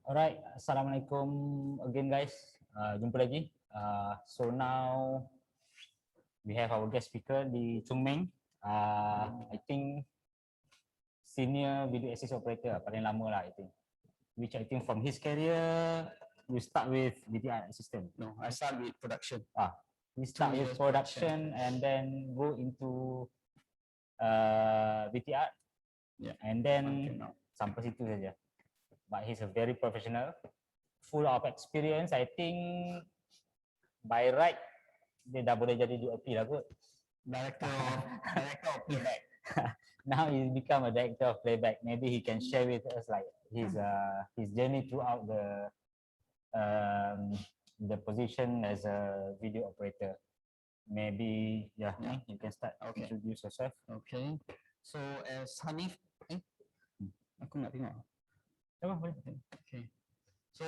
Alright, Assalamualaikum again guys. Jumpa lagi. So now we have our guest speaker di Chung Meng. I think senior video assist operator paling lama lah I think. Which I think from his career we start with VTR system. No, I start with production. We start with production and then go into VTR. Yeah. And then sampai situ saja. But he's a very professional, full of experience. I think by right dia dah boleh jadi DOP lah kot. Director of playback. Now he's become a director of playback. Maybe he can share with us like his journey throughout the position as a video operator. Maybe you can start. Okay. Introduce yourself. Okay. So as Hanif, aku nak tengok. Okay. So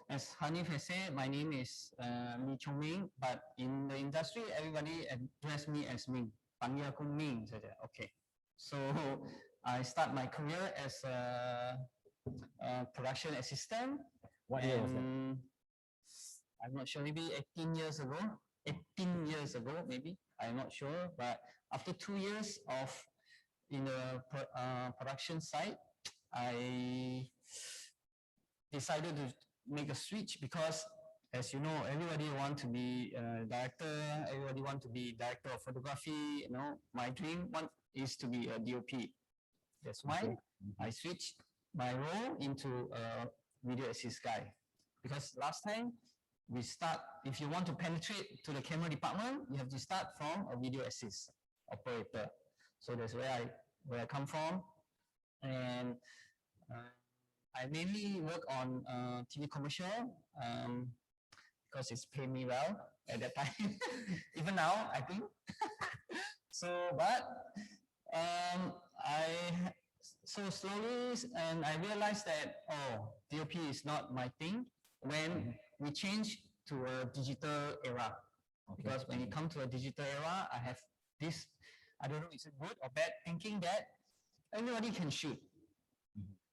as Hanif has said, my name is Mi Chong Ming, but in the industry, everybody address me as Ming. Panggil aku Ming saja. Okay. So I start my career as a production assistant. What year was that? I'm not sure. Maybe 18 years ago. 18 years ago, maybe. I'm not sure. But after 2 years of in the production side, I decided to make a switch because, as you know, everybody want to be a director. Everybody want to be director of photography. You know, my dream one is to be a DOP. That's why I switched my role into a video assist guy. Because last time we start, if you want to penetrate to the camera department, you have to start from a video assist operator. So that's where I come from, and I mainly work on TV commercial because it's paid me well at that time. Even now, I think. So, but so slowly, and I realized that DOP is not my thing when we change to a digital era. Because when you come to a digital era, I have this, I don't know, is it good or bad, thinking that everybody can shoot.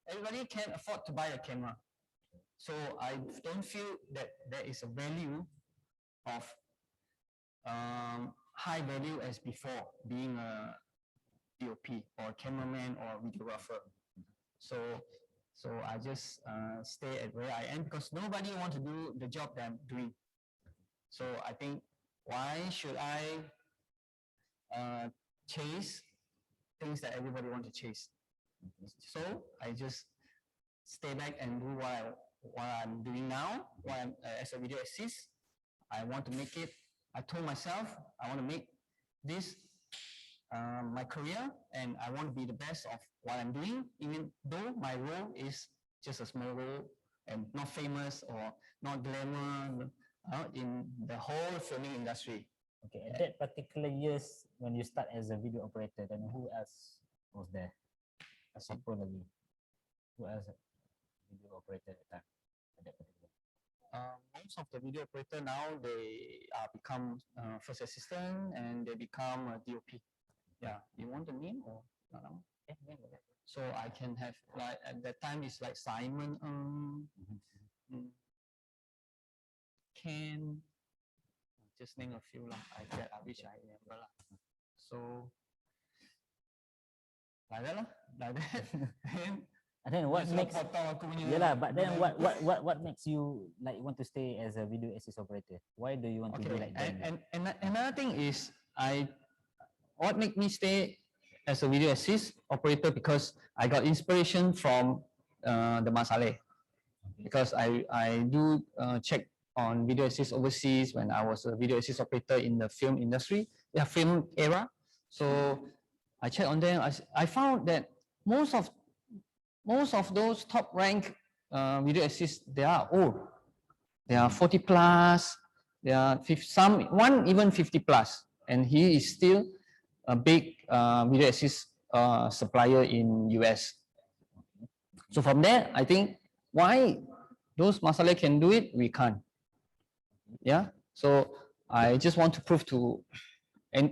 Everybody can afford to buy a camera. So I don't feel that there is a value of high value as before being a DOP or cameraman or videographer. So I just stay at where I am because nobody want to do the job that I'm doing. So I think, why should I chase things that everybody want to chase? So I just stay back and do what I'm doing now. As a video assist, I want to make it. I told myself I want to make this my career, and I want to be the best of what I'm doing, even though my role is just a small role and not famous or not glamour in the whole filming industry. Okay, at that particular years when you start as a video operator, then who else was there? Siapa lagi? Who else video operator at that time? At that particular? Most of the video operator now, they become first assistant and they become a DOP. Yeah, you want the name or no? So I can have, like, at that time it's like Simon, Ken, just name a few lah. I wish I remember lah. So like that lah, like that. And then what makes but then what makes you like want to stay as a video assist operator? Why do you want to be like that? And another thing is what make me stay as a video assist operator, because I got inspiration from the Masale. Because I do check on video assist overseas when I was a video assist operator in the film industry, film era. So I checked on them. I found that most of those top rank video assists, they are old. They are 40 plus. They are one even 50 plus, and he is still a big video assist supplier in US. So from there, I think, why those Masale can do it, we can't. Yeah. So I just want to prove to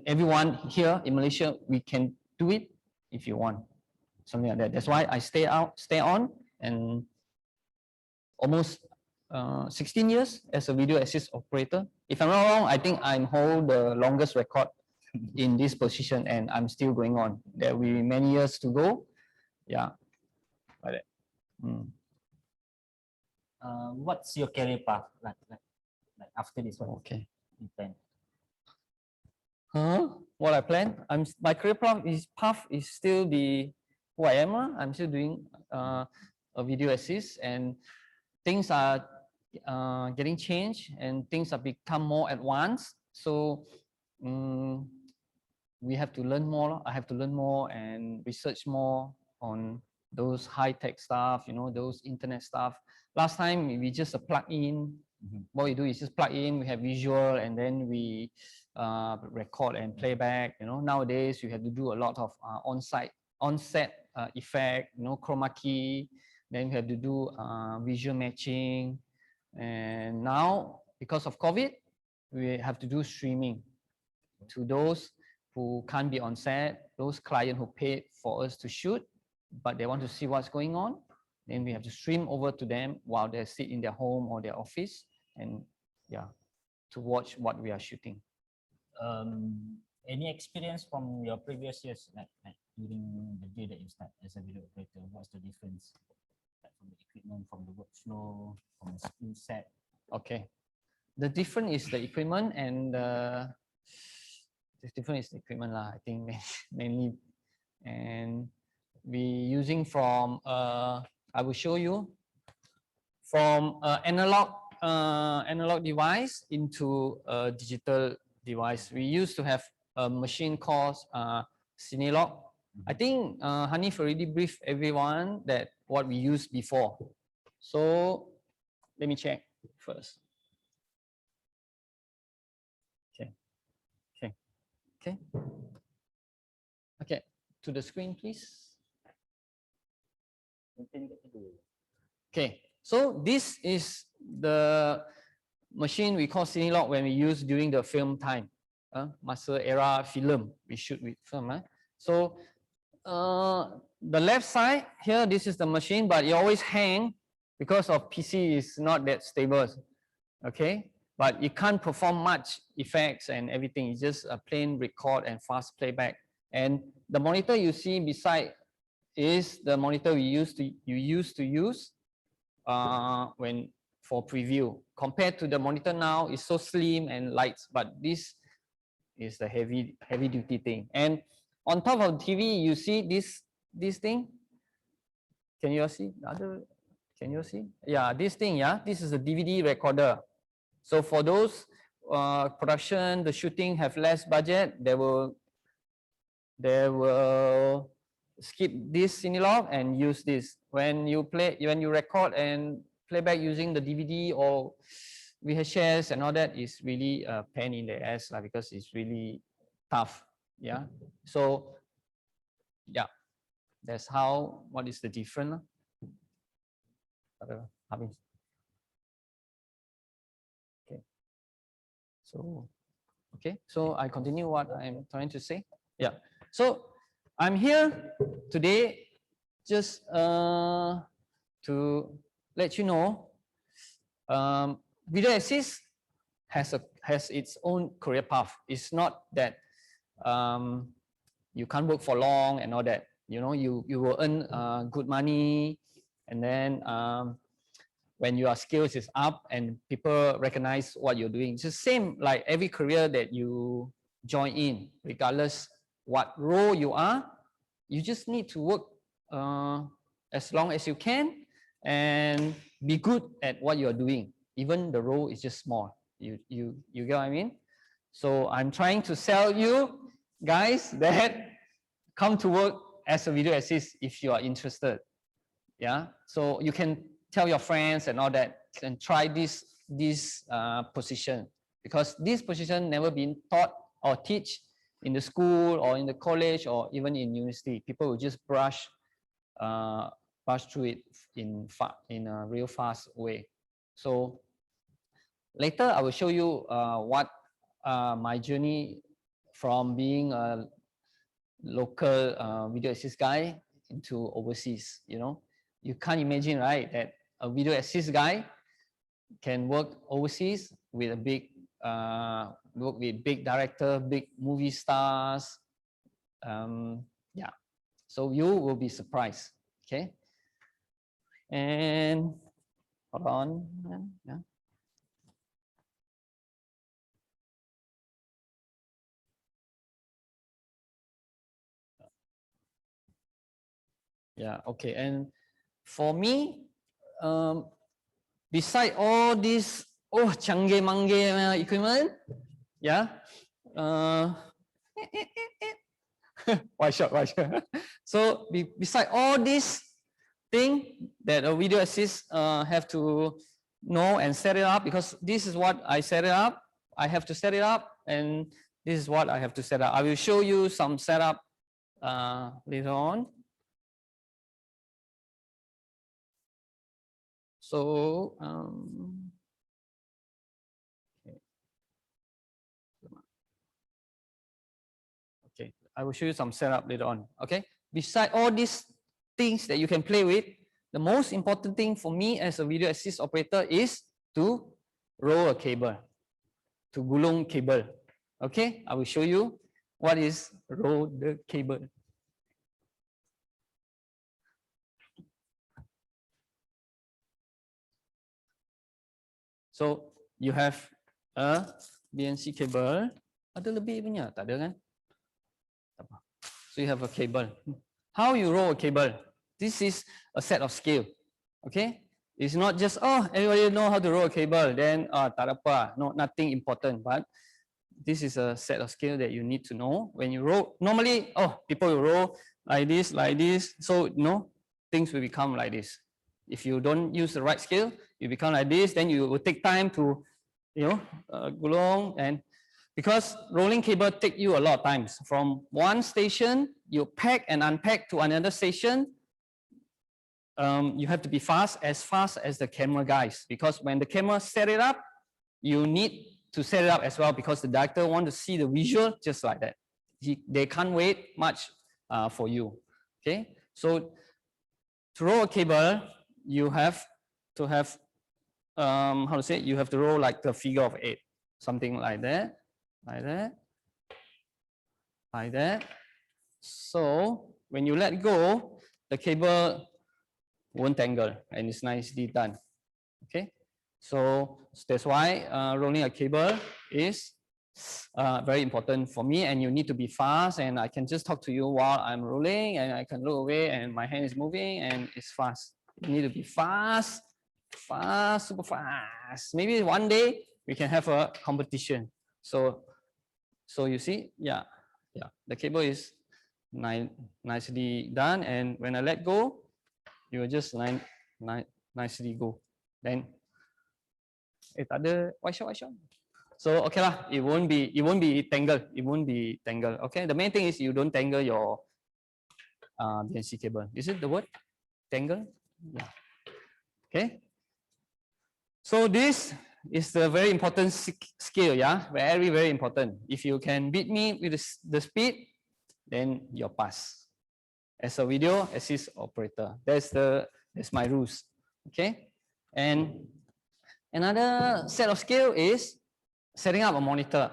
everyone here in Malaysia, we can do it if you want. Something like that. That's why I stay on, and almost 16 years as a video assist operator. If I'm not wrong, I think I hold the longest record in this position, and I'm still going on. There will be many years to go. Yeah, like that. What's your career path like after this one? Okay. You plan? What I plan? My career path is still who I am. I'm still doing a video assist, and things are getting changed, and things have become more advanced. So we have to learn more. I have to learn more and research more on those high-tech stuff, those internet stuff. Last time we just plug in. What we do is just plug in, we have visual, and then we record and playback. Nowadays you have to do a lot of on-set effect, chroma key. Then we have to do visual matching. And now, because of COVID, we have to do streaming to those who can't be on set, those clients who paid for us to shoot, but they want to see what's going on. Then we have to stream over to them while they sit in their home or their office, and to watch what we are shooting. Any experience from your previous years, like during the day that you start as a video operator? What's the difference, like from the equipment, from the workflow, from the skill set? Okay, the difference is the equipment, and the difference is the equipment lah. I think mainly, and we using from I will show you from analog device into a digital device. We used to have a machine called Cinelog. I think Hanif already briefed everyone that what we used before. So let me check first. Okay, to the screen, please. Okay, so this is the machine we call Cinelog when we use during the film time, masa era film, we shoot with film. So the left side here, this is the machine, but it always hang because of PC is not that stable. Okay, but it can't perform much effects and everything. It's just a plain record and fast playback. And the monitor you see beside is the monitor you used to use when for preview. Compared to the monitor now, it's so slim and light, but this is the heavy duty thing. And on top of the TV, you see this thing. Can you see the other? Can you see? Yeah, this thing. Yeah, this is a DVD recorder. So for those production, the shooting have less budget, they will skip this Cinelog and use this. When you record and playback using the DVD or VHS and all that, is really a pain in the ass because it's really tough. Yeah. So yeah, that's what is the difference. So I continue what I'm trying to say. Yeah. So I'm here today just to let you know, video assist has its own career path. It's not that you can't work for long and all that. You will earn good money, and then when your skills is up and people recognize what you're doing. It's the same like every career that you join in, regardless what role you are. You just need to work as long as you can and be good at what you're doing. Even the role is just small. You get what I mean? So I'm trying to sell you guys that come to work as a video assist if you are interested. Yeah. So you can tell your friends and all that, and try this position, because this position never been taught or teach in the school or in the college or even in university. People will just brush through it in a real fast way. So later I will show you what my journey from being a local video assist guy into overseas. You can't imagine, right, that a video assist guy can work overseas with a big, work with big director, big movie stars. Yeah, so you will be surprised. Okay, and hold on. Yeah. Yeah, okay. And for me, beside all these canggih-manggih equipment, yeah, why shot? So beside all these thing that a video assist have to know and set it up, because this is what I set it up. I have to set it up, and this is what I have to set up. I will show you some setup later on. So okay, I will show you some setup later on. Okay, beside all these things that you can play with, the most important thing for me as a video assist operator is to roll a cable, to gulung cable. Okay, I will show you what is roll the cable. So you have a BNC cable. Ada lebih punya? Tak ada kan? So you have a cable. How you roll a cable? This is a set of skill. Okay? It's not just, oh, everybody know how to roll a cable, then tak ada apa, no, nothing important. But this is a set of skill that you need to know. When you roll, normally, people will roll like this. So, things will become like this. If you don't use the right skill, you become like this, then you will take time to, gulung. And because rolling cable take you a lot of times. From one station, you pack and unpack to another station. You have to be fast as the camera guys, because when the camera set it up, you need to set it up as well, because the director want to see the visual just like that. They can't wait much for you. Okay, so to roll a cable, you have to have you have to roll like the figure of 8, something like that, like that. So when you let go, the cable won't tangle, and it's nicely done. Okay, so that's why rolling a cable is very important for me, and you need to be fast, and I can just talk to you while I'm rolling, and I can look away and my hand is moving, and it's fast. You need to be fast, super fast. Maybe one day we can have a competition. So you see, yeah, the cable is nicely done, and when I let go, you will just nicely go. Then tak ada white shot. So okay lah, it won't be tangled. Okay, the main thing is you don't tangle your BNC cable. Is it the word tangle? Yeah. Okay. So this is the very important skill. Yeah, very important. If you can beat me with the speed, then you're pass as a video assist operator. That's my rules. Okay, and another set of skill is setting up a monitor.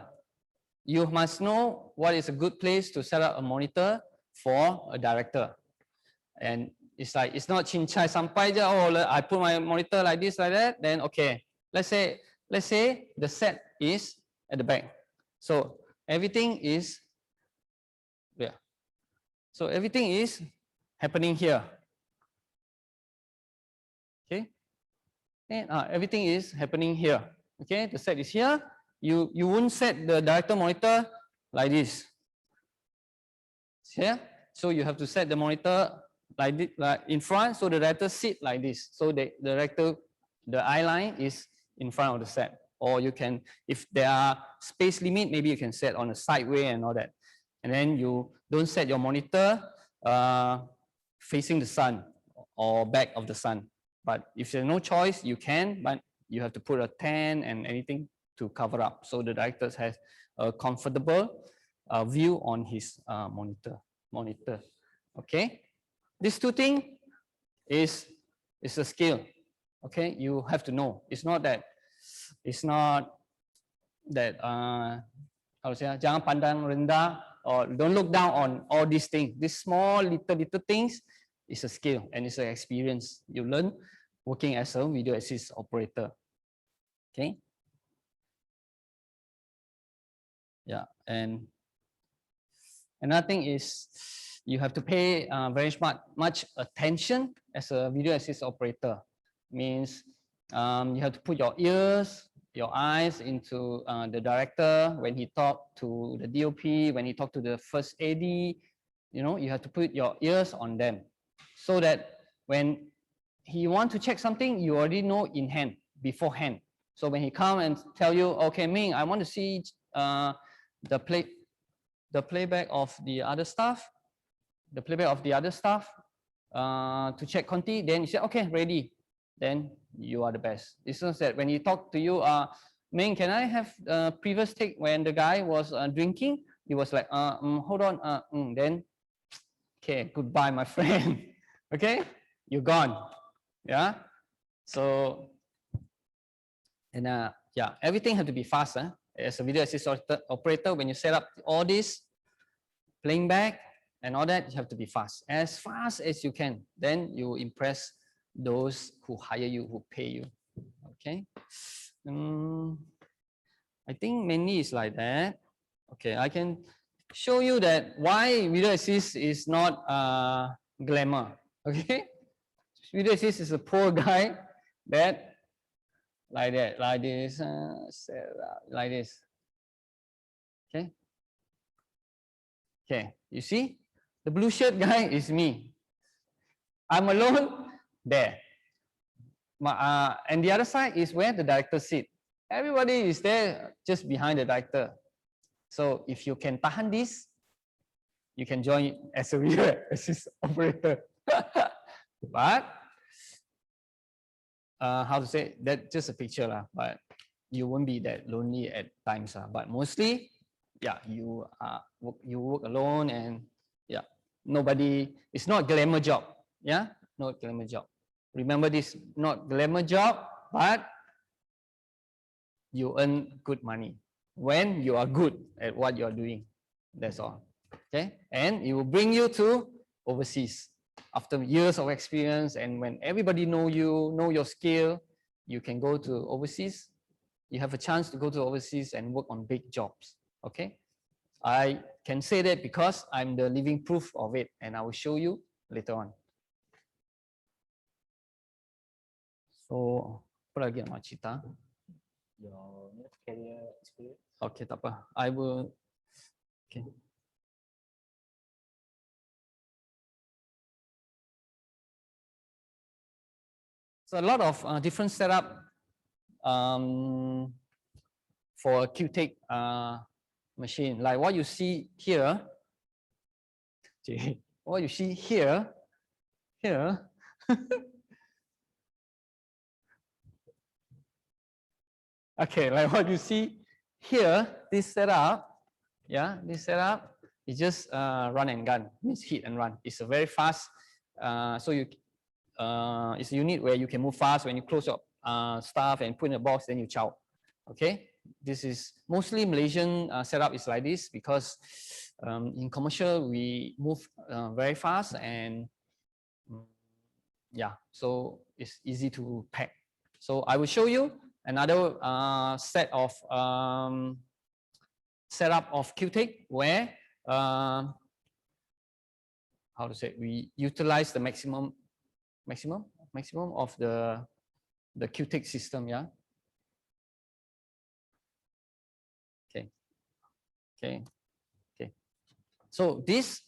You must know what is a good place to set up a monitor for a director. And it's like, it's not cincai sampai je, I put my monitor like this, like that, then okay. Let's say the set is at the back. So everything is happening here. Okay. And everything is happening here. Okay, the set is here. You won't set the director monitor like this. Here, so you have to set the monitor like this, like in front, so the director sit like this. So the eye line is in front of the set. Or you can, if there are space limit, maybe you can set on a sideway and all that. And then you don't set your monitor facing the sun or back of the sun. But if there's no choice, you can, but you have to put a tent and anything to cover up, so the director has a comfortable view on his monitor. Okay, these two things is a skill. Okay, you have to know. It's not that how to say, jangan pandang rendah or don't look down on all these things. These small little things is a skill and it's an experience you learn working as a video assist operator. Okay. Yeah, and another thing is you have to pay very much attention as a video assist operator. Means you have to put your ears, your eyes into the director when he talk to the DOP, when he talk to the first AD. You know, you have to put your ears on them so that when he want to check something, you already know in hand beforehand. So when he come and tell you, okay, Ming, I want to see the playback of the other stuff, to check Conti, then you say, okay, ready. Then you are the best. It's just that when he talk to you, Ming, can I have previous take when the guy was drinking? He was like, hold on, then, okay, goodbye, my friend. Okay, you're gone. Yeah. So, and yeah, everything has to be fast. As a video assist operator, when you set up all this, playing back and all that, you have to be fast as you can. Then you impress those who hire you, who pay you. Okay. I think mainly it's like that. Okay, I can show you that why video assist is not glamour. Okay, video assist is a poor guy that like this, like this. Okay. Okay, you see, the blue shirt guy is me. I'm alone there. And the other side is where the director sit. Everybody is there just behind the director. So if you can tahan this, you can join as a video assist operator. But how to say that? Just a picture lah. But you won't be that lonely at times. But mostly, yeah, you work alone and yeah, nobody. It's not glamour job. Yeah, not glamour job. Remember this, not glamour job, but you earn good money when you are good at what you are doing. That's all. Okay, and it will bring you to overseas after years of experience, and when everybody know you, know your skill, you can go to overseas. You have a chance to go to overseas and work on big jobs. Okay, I can say that because I'm the living proof of it, and I will show you later on. So, apa lagi nak cerita? Your career experience. Okay, tak apa. I will. Okay. So a lot of different setup for a QTake machine, like what you see here. What you see here. Okay, like what you see here, this setup, yeah, this setup is just run and gun, means hit and run. It's a very fast, so you, it's a unit where you can move fast. When you close your stuff and put in a box, then you chow. Okay, this is mostly Malaysian setup is like this because in commercial we move very fast and yeah, so it's easy to pack. So I will show you another set of setup of QTake where how to say, we utilize the maximum of the QTake system. Yeah. Okay. So this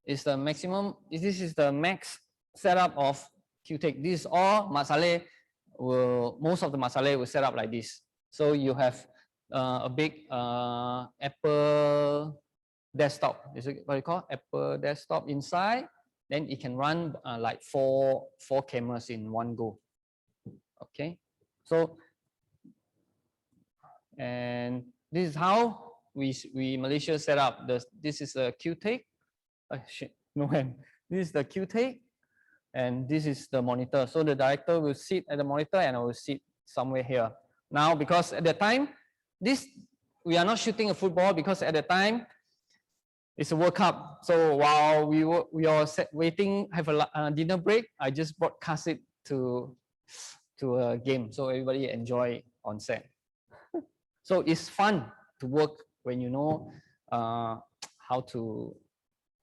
is the maximum. This is the max setup of QTake. This is all Mat Salleh will, most of the Mat Salleh will set up like this. So you have a big Apple desktop. Is it what you call Apple desktop inside? Then it can run like four cameras in one go. Okay, so and this is how we Malaysia set up. This is a QTake. Shit, no hand. This is the QTake. and this is the monitor. So the director will sit at the monitor and I will sit somewhere here. Now, because at the time, we are not shooting a football because at the time, it's a World Cup. So while we are waiting, have a dinner break, I just broadcast it to a game. So everybody enjoy on set. So it's fun to work when you know how to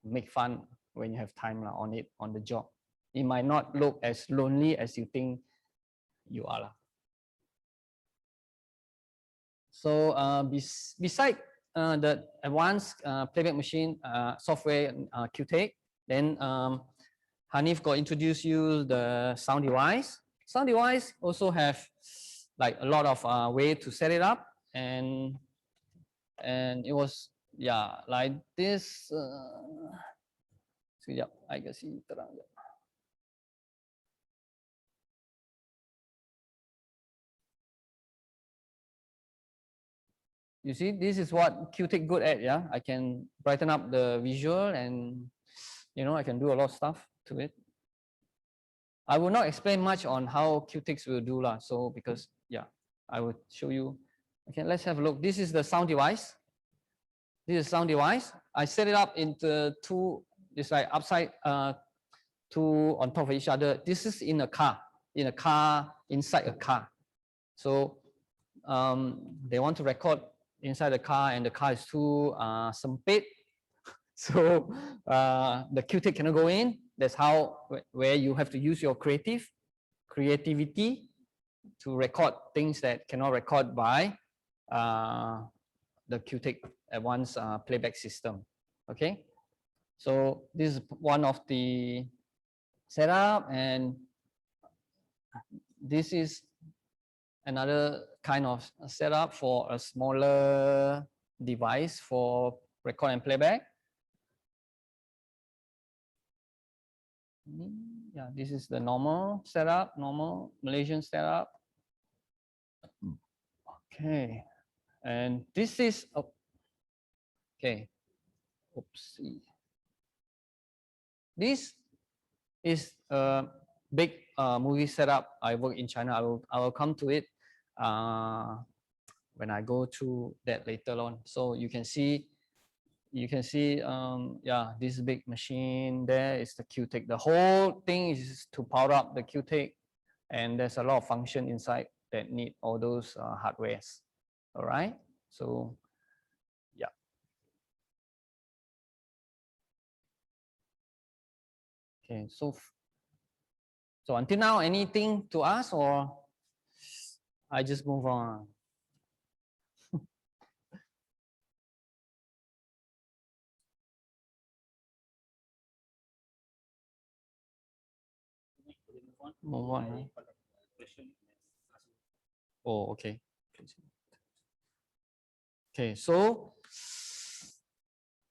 make fun when you have time on it, on the job. It might not look as lonely as you think you are. So beside the advanced playback machine software QTake, then Hanif got introduced you the sound device. Sound device also have like a lot of way to set it up, and it was like this. Sekejap, I kasih terang. You see, this is what QTake good at, yeah? I can brighten up the visual and, you know, I can do a lot of stuff to it. I will not explain much on how QTakes will do lah. So because, I will show you. Okay, let's have a look. This is the sound device. This is sound device. I set it up into two, it's like upside, two on top of each other. This is in a car, inside a car. So they want to record inside the car and the car is too sempit. So the QTake cannot go in. That's how, where you have to use your creativity to record things that cannot record by the QTake advanced playback system. Okay, so this is one of the setup, and this is another kind of setup for a smaller device for record and playback. Yeah, this is the normal setup, normal Malaysian setup. Okay, and this is okay. Oopsie. This is a big movie setup. I work in China. I will come to it when I go through that later on. So you can see, this big machine there is the QTake. The whole thing is to power up the QTake, and there's a lot of function inside that need all those hardwares. All right, so yeah. Okay, so until now, anything to ask, or I just move on? Move on. Oh, okay. Okay, so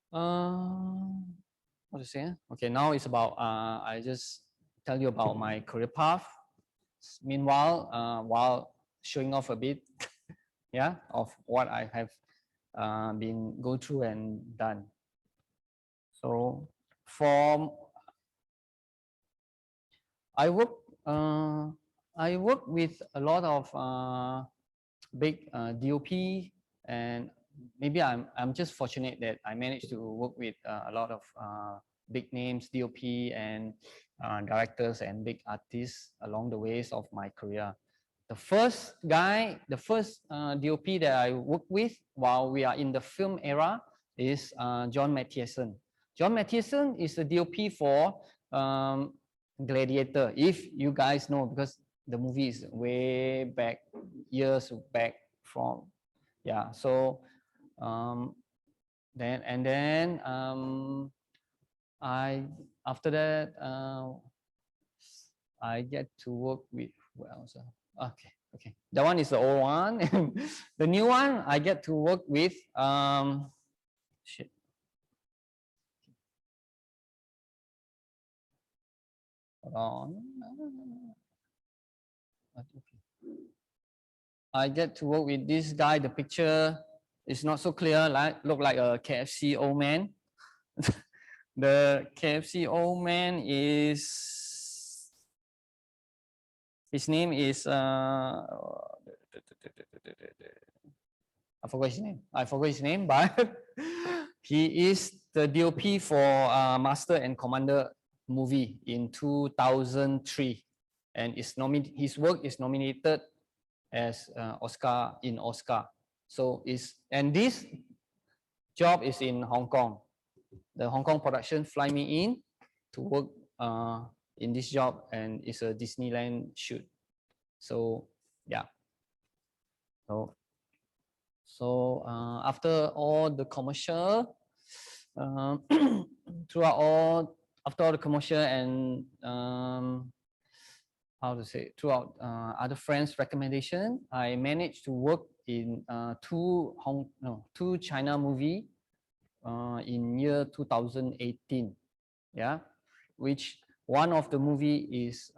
what to say? Okay, now it's about I just tell you about my career path. Meanwhile, while showing off a bit, of what I have been go through and done. So I work with a lot of big DOP, and maybe I'm just fortunate that I managed to work with a lot of big names, DOP and directors and big artists along the ways of my career. The first DOP that I worked with while we are in the film era is John Mathieson. John Mathieson is the DOP for Gladiator, if you guys know, because the movie is way back, years back from, so after that I get to work with, who else? Okay, that one is the old one. The new one I get to work with I get to work with this guy. The picture is not so clear, look like a KFC old man. The KFC old man is His name is I forgot his name, but he is the DOP for Master and Commander movie in 2003, and his work is nominated as Oscar. So and this job is in Hong Kong. The Hong Kong production fly me in to work in this job, and it's a Disneyland shoot. So yeah. So after all the commercial, after all the commercial and throughout other friends' recommendation, I managed to work in two China movie in year 2018. Yeah, which one of the movie is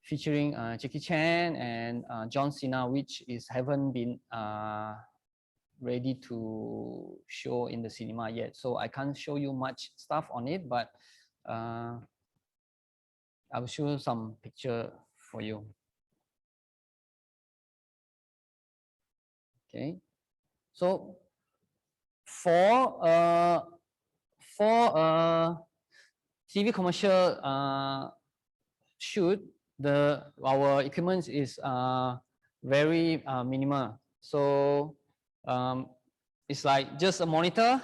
featuring Jackie Chan and John Cena, which haven't been ready to show in the cinema yet. So I can't show you much stuff on it, but I will show you some picture for you. Okay, so for TV commercial shoot, our equipment is very minimal. So it's like just a monitor.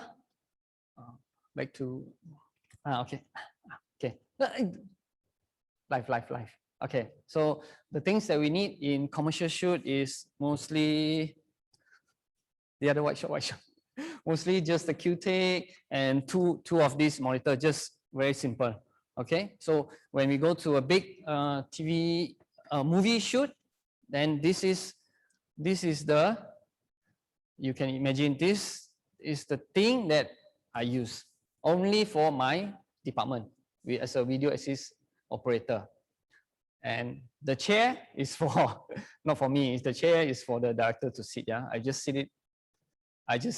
Back to okay. Live. Okay, so the things that we need in commercial shoot is mostly the other white shot. Mostly just the QTake and two of these monitor, just very simple. Okay, so when we go to a big TV movie shoot, then this is the, you can imagine this is the thing that I use only for my department as a video assist operator. And the chair is for, not for me, the chair is for the director to sit. Yeah, I just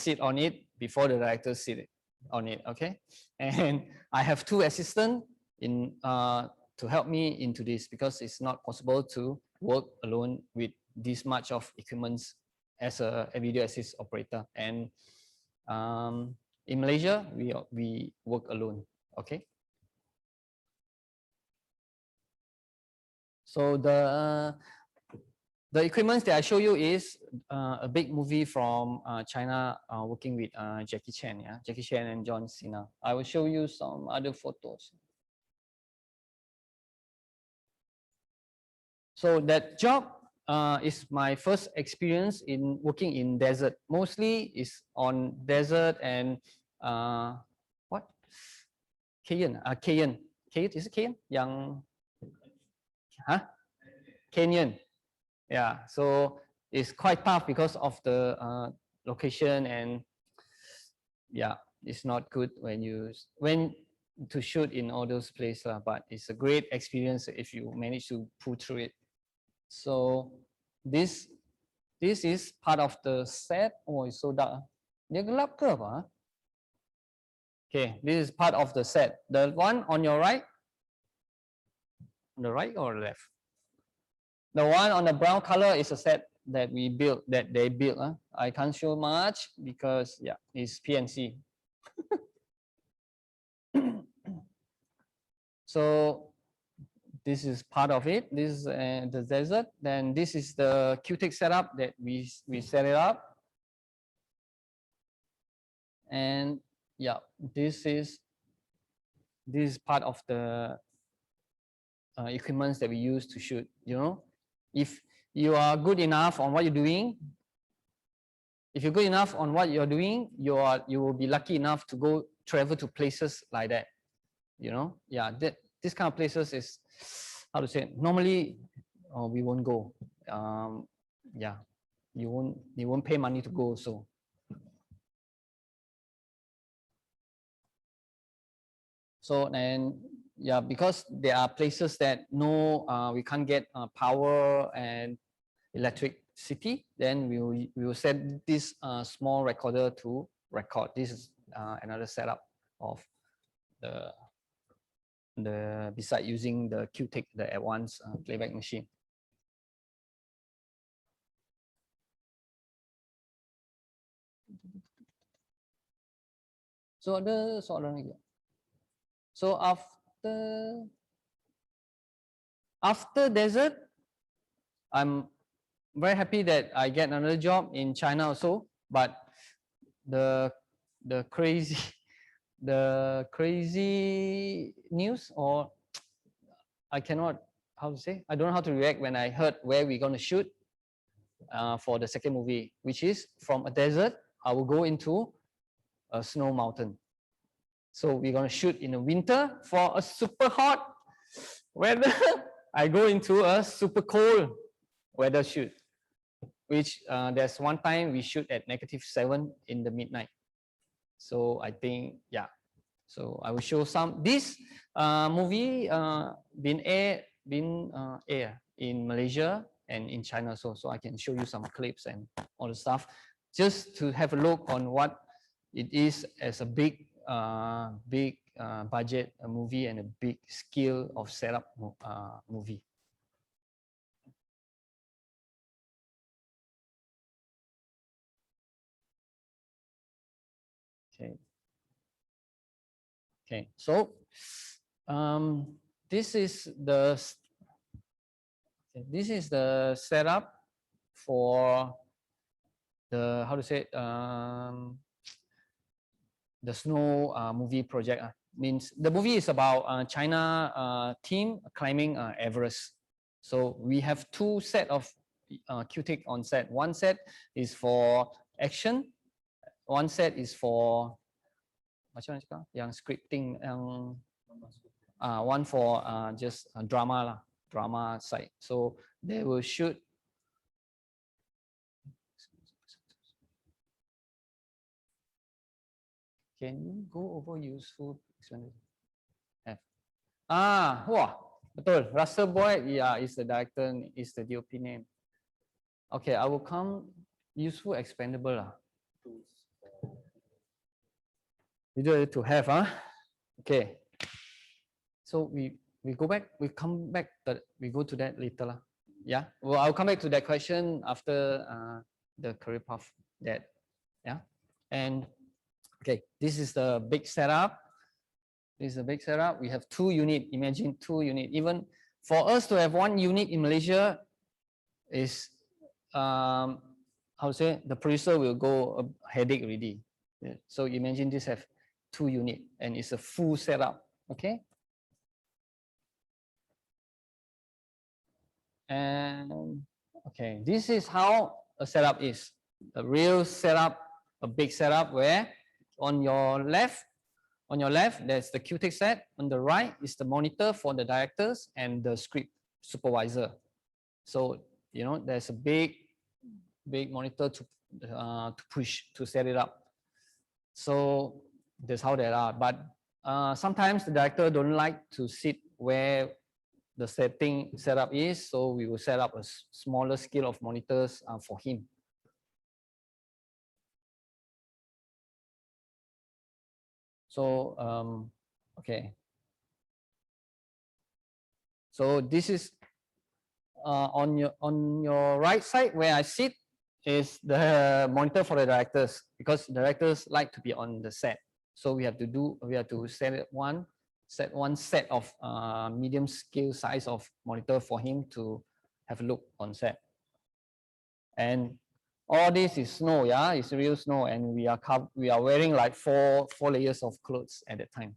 sit on it before the director sit on it. Okay, and I have two assistants to help me into this, because it's not possible to work alone with this much of equipment as a video assist operator. And in Malaysia, we work alone. Okay. So the equipment that I show you is a big movie from China, working with Jackie Chan. Yeah, Jackie Chan and John Cena. I will show you some other photos. So that job is my first experience in working in desert. Mostly is on desert and what? Cayenne. Cayenne. Is it Cayenne? Canyon. Yeah. So it's quite tough because of the location, and yeah, it's not good when to shoot in all those places. But it's a great experience if you manage to pull through it. So this is part of the set. Oh, it's so dark. Dia gelap ke apa? Okay, this is part of the set. The one on your right, on the right or left? The one on the brown color is a set that we built, that they built. I can't show much because yeah, it's PNC. So this is part of it. This is the desert. Then this is the QTake setup that we set it up. And yeah, this is part of the equipment that we use to shoot. You know, if you are good enough on what you're doing, you will be lucky enough to travel to places like that. You know, yeah, this kind of places is, how to say, normally we won't go. Yeah, you won't pay money to go. So and yeah, because there are places that we can't get power and electricity, then we will set this small recorder to record. This is another setup of the beside using the QTIC, the advanced playback machine. So ada soalan lagi. So after desert, I'm very happy that I get another job in China also. But the crazy the crazy news, or I cannot, how to say, I don't know how to react when I heard where we're going to shoot for the second movie, which is from a desert, I will go into a snow mountain. So we're going to shoot in the winter for a super hot weather. I go into a super cold weather shoot, which there's one time we shoot at -7 in the midnight. So I think, yeah. So I will show some. This movie been aired in Malaysia and in China, so I can show you some clips and all the stuff, just to have a look on what it is as a big budget movie and a big skill of setup movie. Okay. Okay, so this is the setup for the, how to say, the snow movie project. Means the movie is about China team climbing Everest. So we have two set of QTIC on set. One set is for action, one set is for macam mana cakap, yang scripting, yang one for just drama side. So they will shoot. Can you go over useful expenditure? Wah, betul. Russell Boyd, yeah, is the director, is the DOP name. Okay, I will come useful expendable lah. We do it to have, Okay. So we go back, we come back, we go to that later lah. Yeah, well, I'll come back to that question after the career path that, yeah. And okay, this is the big setup. This is a big setup. We have 2 units. Imagine 2 units. Even for us to have 1 unit in Malaysia is, how to say, the producer will go a headache already. Yeah. So imagine this have 2 units and it's a full setup. Okay. And okay, this is how a setup is. A real setup, a big setup where on your left, there's the QTIC set. On the right is the monitor for the directors and the script supervisor. So, you know, there's a big monitor to push, to set it up. So that's how they are. But sometimes the director don't like to sit where the setup is. So we will set up a smaller scale of monitors for him. So, okay. So this is on your right side where I sit is the monitor for the directors, because directors like to be on the set. So we have to set one set of medium scale size of monitor for him to have a look on set. And all this is snow, yeah, it's real snow, and we are wearing like four layers of clothes at that time.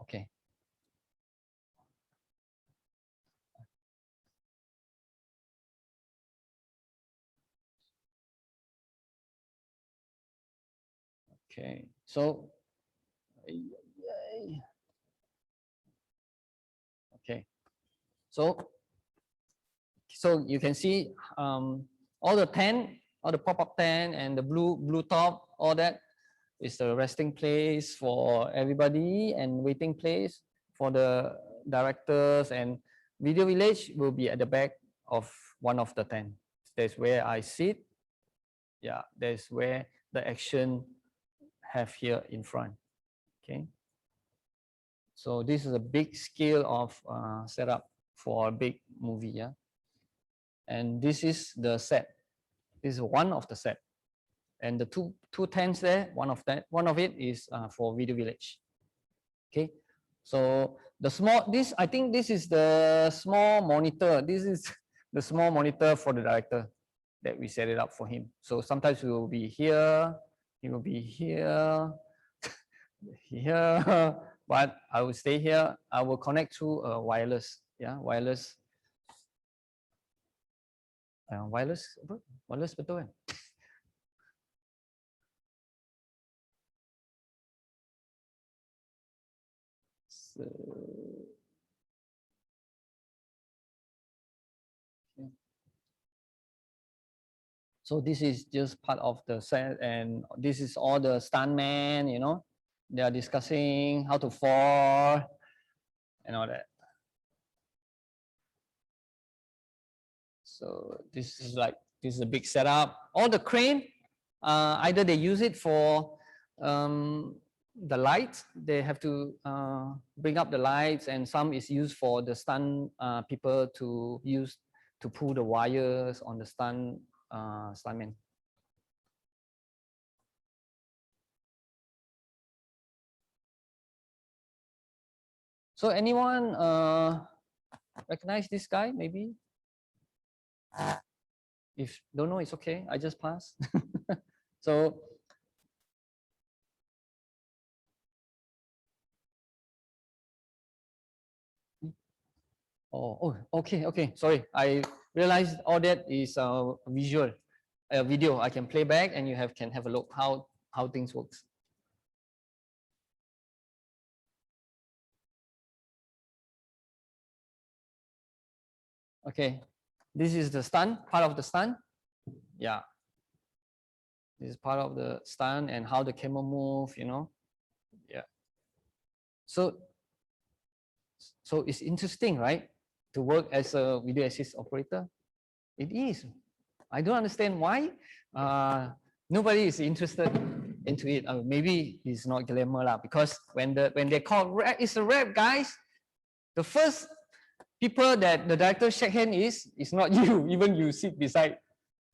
Okay. Okay, so okay, so you can see all the tent, all the pop-up tent and the blue top, all that is the resting place for everybody and waiting place for the directors, and video village will be at the back of one of the tent. That's where I sit. Yeah, that's where the action have here in front. Okay. So this is a big scale of setup for a big movie. Yeah. And this is the set. This is one of the set. And the two tents there, one of it is for Video Village. Okay. So the small, I think this is the small monitor. This is the small monitor for the director that we set it up for him. So sometimes we will be here, he will be here, here, but I will stay here. I will connect through wireless, yeah, wireless betul kan? So this is just part of the set, and this is all the stuntmen, you know, they are discussing how to fall and all that. So this is a big setup. All the crane, either they use it for the lights, they have to bring up the lights, and some is used for the stunt people to use to pull the wires on the stuntman. So anyone recognize this guy maybe? If don't know, it's okay. I just pass. So okay. Sorry, I realized all that is visual, video. I can play back, and you can have a look how things works. Okay, this is the stunt, part of the stunt. Yeah, this is part of the stunt and how the camera move, you know. Yeah. So it's interesting, right? To work as a video assist operator. It is. I don't understand why nobody is interested into it. Maybe it's not glamour lah, because when they call rap, it's a rap, guys. The first people that the director shake hand is not you. Even you sit beside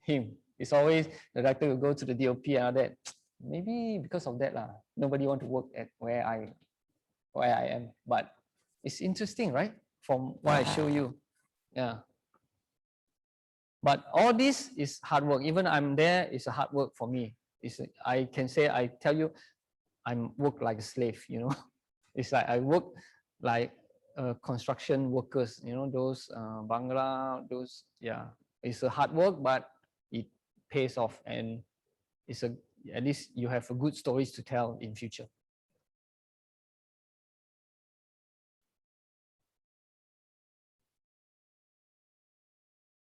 him. It's always the director will go to the DOP and all that. Maybe because of that lah, nobody want to work at where I am. But it's interesting, right? From what I show you, yeah. But all this is hard work. Even I'm there, it's a hard work for me. I can say, I tell you, I'm work like a slave, you know. It's like I work like construction workers, you know, those bangla, those, yeah. It's a hard work, but it pays off, and at least you have a good stories to tell in future.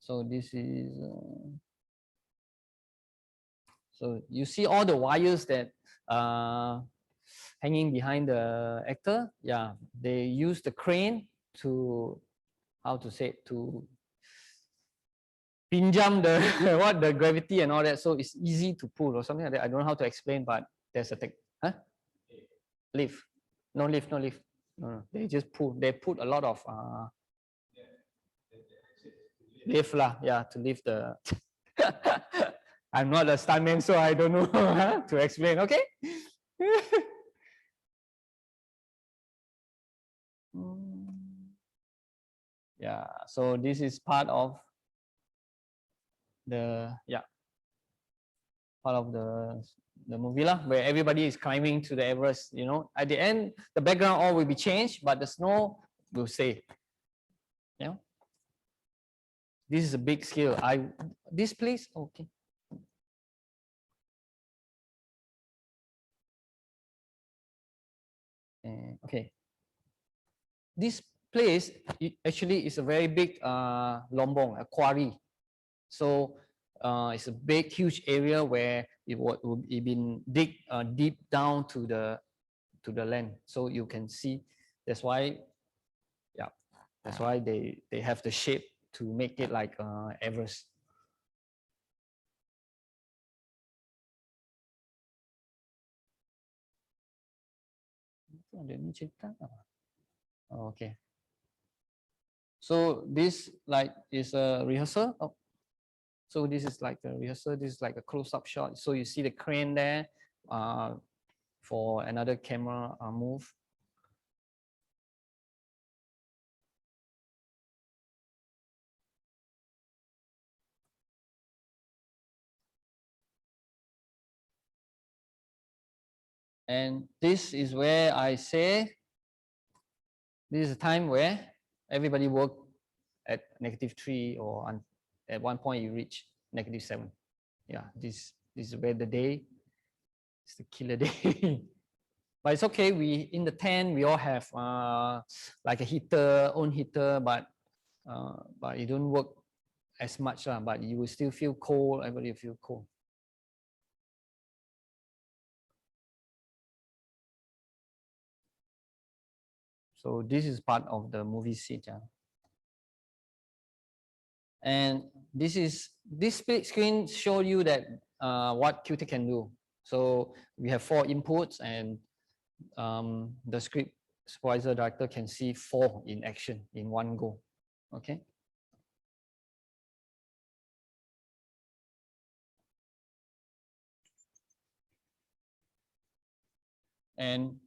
So this is, so you see all the wires that hanging behind the actor. Yeah, they use the crane to, how to say, to pinjam the the gravity and all that. So it's easy to pull or something like that. I don't know how to explain, but there's a tech. Huh? Lift. No lift. No. They just pull. They put a lot of lift lah, yeah, to lift the. I'm not a stuntman, so I don't know to explain. Okay. Yeah. So this is part of the part of the movie lah, where everybody is climbing to the Everest. You know, at the end, the background all will be changed, but the snow will stay. Yeah. This is a big scale. This place, okay. Okay. This place actually is a very big lombong, a quarry. So it's a big, huge area where it would been dig deep down to the land. So you can see. That's why, yeah. That's why they have the shape to make it like Everest. Ada ni cerita. Oh, okay. So this like is a rehearsal. Oh. So this is like a rehearsal. This is like a close-up shot. So you see the crane there for another camera move. And this is where I say, this is a time where everybody work at -3 or at one point you reach -7. Yeah, this is where the day is the killer day. But it's okay. We in the tent we all have like a heater, own heater, but it don't work as much, but you will still feel cold. Everybody will feel cold. So this is part of the movie seat. And this split screen show you that what Qtech can do. So we have 4 inputs, and the script supervisor director can see 4 in action in one go. Okay. And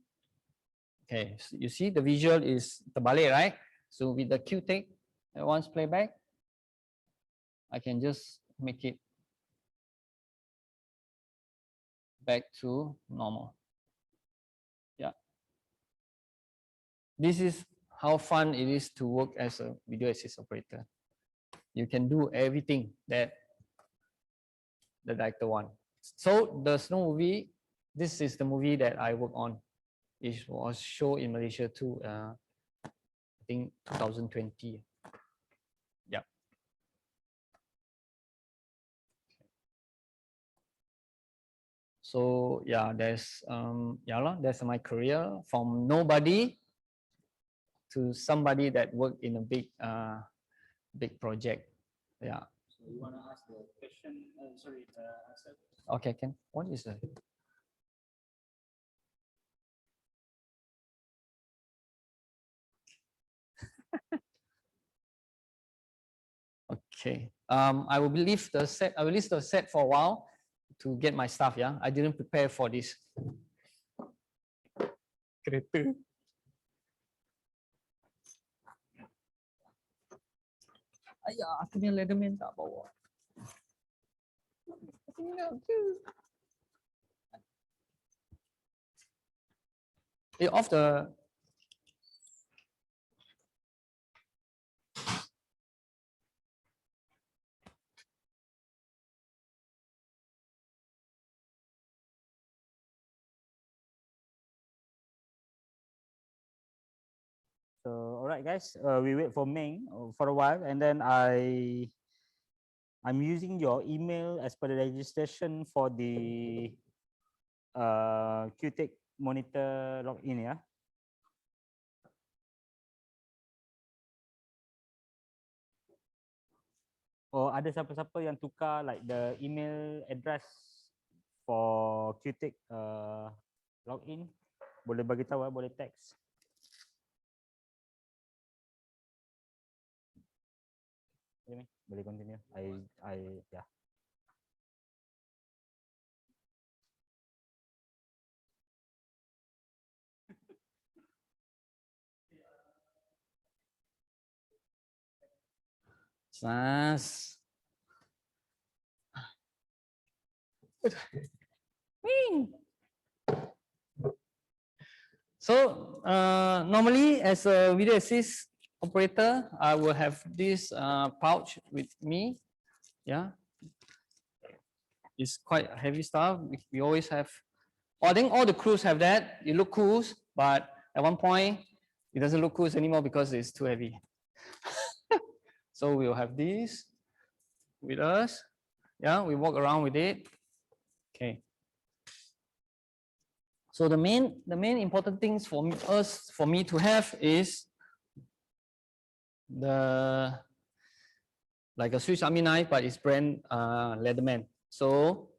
okay, so you see the visual is terbalik, right? So with the Qtech once playback, I can just make it back to normal. Yeah. This is how fun it is to work as a video assist operator. You can do everything that the director wants. So the snow movie, this is the movie that I work on. It was shown in Malaysia too, I think 2020. Yeah. So yeah, there's that's my career from nobody to somebody that worked in a big project. Yeah. So you want to ask the question? Sorry, the answer. Okay, Ken. What is that? Okay. I will leave the set. I will leave the set for a while to get my stuff. Yeah, I didn't prepare for this. Kereta. Ayah, aku punya Leatherman tak bawa. Off the. So, all right, guys, we wait for Ming for a while, and then I'm using your email as per the registration for the Qtech monitor login, yeah. Or ada siapa-siapa yang tukar like the email address for Qtech login, boleh bagi tahu, boleh text. Boleh continue. Yeah. Sas. So normally as a video assist operator, I will have this pouch with me. Yeah, it's quite heavy stuff. We always have. I think all the crews have that. It looks cool, but at one point it doesn't look cool anymore because it's too heavy. So we'll have this with us. Yeah, we walk around with it. Okay. So the main important things for me to have is the like a Swiss Army knife, but it's brand Leatherman. So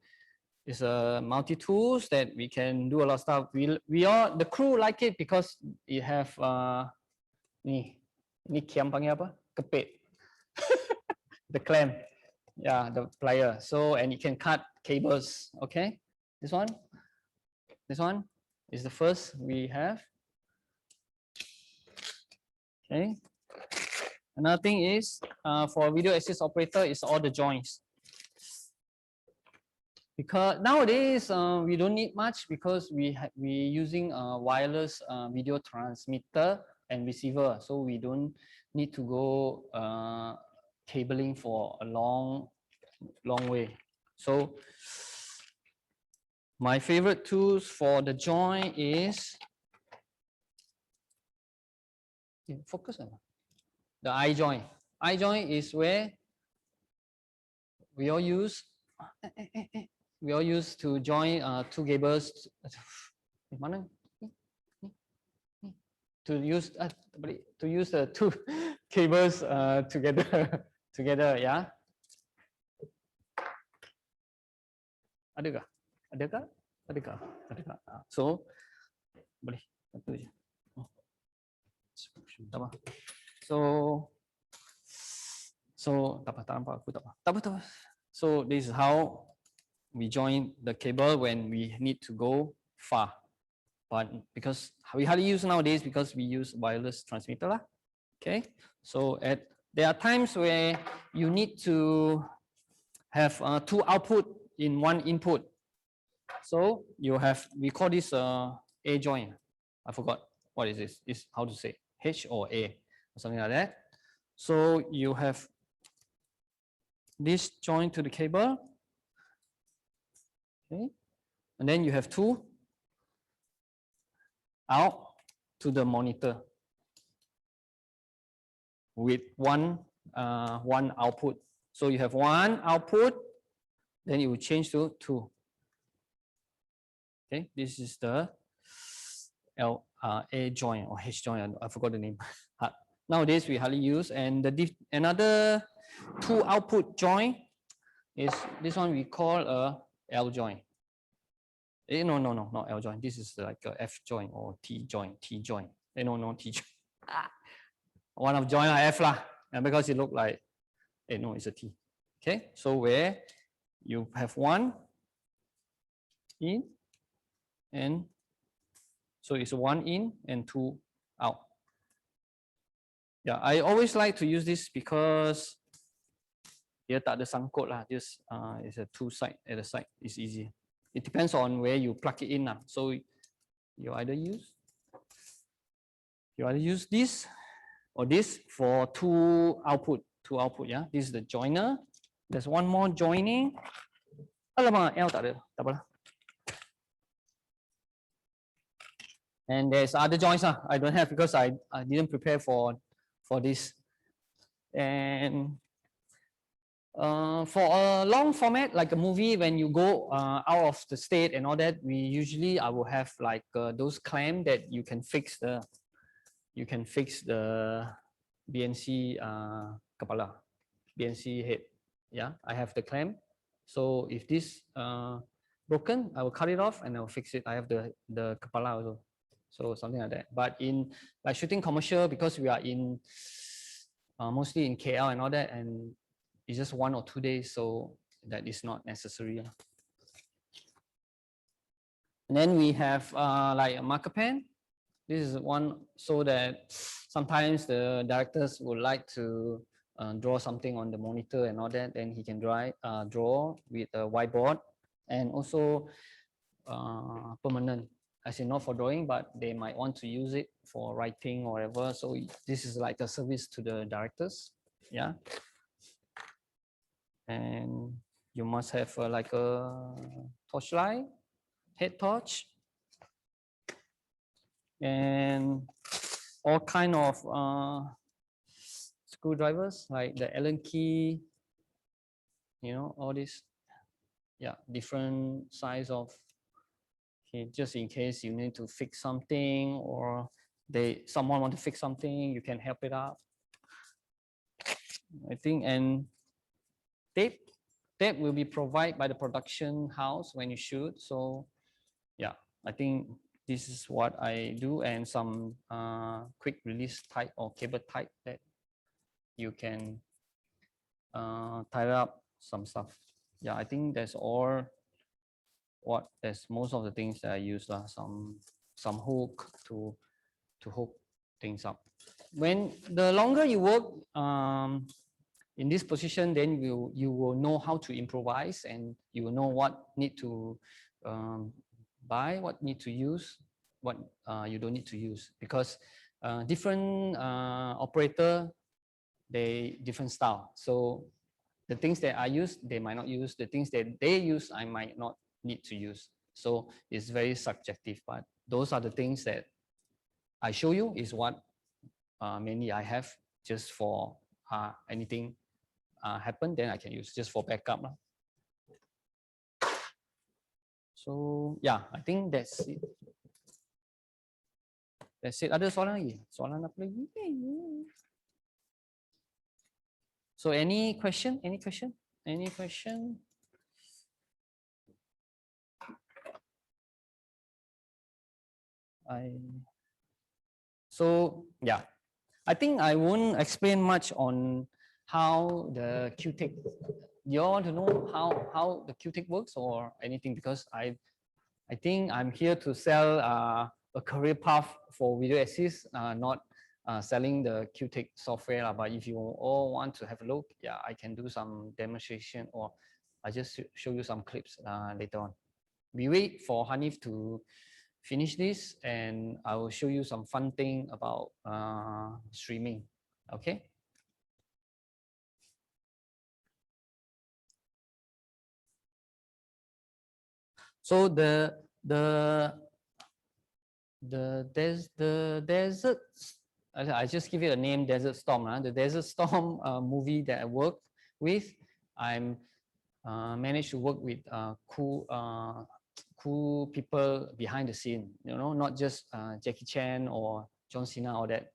It's a multi-tools that we can do a lot of stuff. We all, the crew like it because it have ni kiam panggil apa? Kepit. The clamp. Yeah, the plier. So, and it can cut cables. Okay, this one is the first we have. Okay. Another thing is for video access operator is all the joints. Because nowadays we don't need much because we using wireless video transmitter and receiver, so we don't need to go cabling for a long way. So my favorite tools for the joint is focus on the eye joint. Eye joint is where we all use to join two cables to use the two cables together, yeah. Adakah? So boleh satu je. Tak apa. So this is how we join the cable when we need to go far. But because we hardly use nowadays because we use wireless transmitter lah. Okay. So there are times where you need to have two output in one input. So we call this A joint. I forgot what is this. Is how to say H or A or something like that. So you have this joint to the cable. Okay, and then you have two out to the monitor with one output. So you have one output, then it will change to two. Okay, this is the A joint or H joint. I forgot the name. Nowadays we hardly use, and another two output joint is this one we call a L joint. No, not L joint. This is like a F joint or T joint. No, T joint. One of joint are F lah, and because it look like, no, it's a T. Okay, so where you have one in, and so it's one in and two out. Yeah, I always like to use this because dia tak ada sangkut lah. Just it's a two side at the side. It's easy. It depends on where you plug it in. So you either use this or this for two output. Yeah. This is the joiner. There's one more joining. Alamak, L tak ada. Tak apalah. And there's other joints. I don't have because I didn't prepare for this. And for a long format like a movie, when you go out of the state and all that, I will have like those clamp that you can fix the BNC kepala, BNC head. Yeah, I have the clamp. So if this broken, I will cut it off and I will fix it. I have the kepala also. So something like that. But in like shooting commercial, because we are in mostly in KL and all that, and it's just 1 or 2 days, so that is not necessary. And then we have like a marker pen. This is one so that sometimes the directors would like to draw something on the monitor and all that, then he can draw with a whiteboard, and also permanent, as in not for drawing, but they might want to use it for writing or whatever. So this is like a service to the directors. Yeah. And you must have like a torchlight, head torch, and all kind of screwdrivers like the Allen key, all this. Yeah, different size of, okay, just in case you need to fix something or someone want to fix something, you can help it out. I think, and tape. that will be provided by the production house when you shoot. So yeah, I think this is what I do, and some quick release type or cable type that you can tie up some stuff. Yeah, I think that's all. That's most of the things that I use lah. Some hook to hook things up. When the longer you work in this position, then you will know how to improvise, and you will know what need to buy, what need to use, what you don't need to use, because different operator, they different style. So the things that I use, they might not use. The things that they use, I might not need to use. So it's very subjective, but those are the things that I show you is what mainly I have, just for anything happen, then I can use just for backup lah. So yeah, I think that's it. That's it. Ada soalan lagi? Soalan apa lagi? So any question? Any question? Any question? So yeah, I think I won't explain much on how the QTech. You all want to know how the QTech works or anything, because I think I'm here to sell a career path for video assist, not selling the QTech software. But if you all want to have a look, yeah, I can do some demonstration, or I just show you some clips later on. We wait for Hanif to finish this, and I will show you some fun thing about streaming. Okay. So the desert, I just give it a name, Desert Storm. The Desert Storm movie that I worked with, I'm managed to work with cool people behind the scene. You know, not just Jackie Chan or John Cena or that.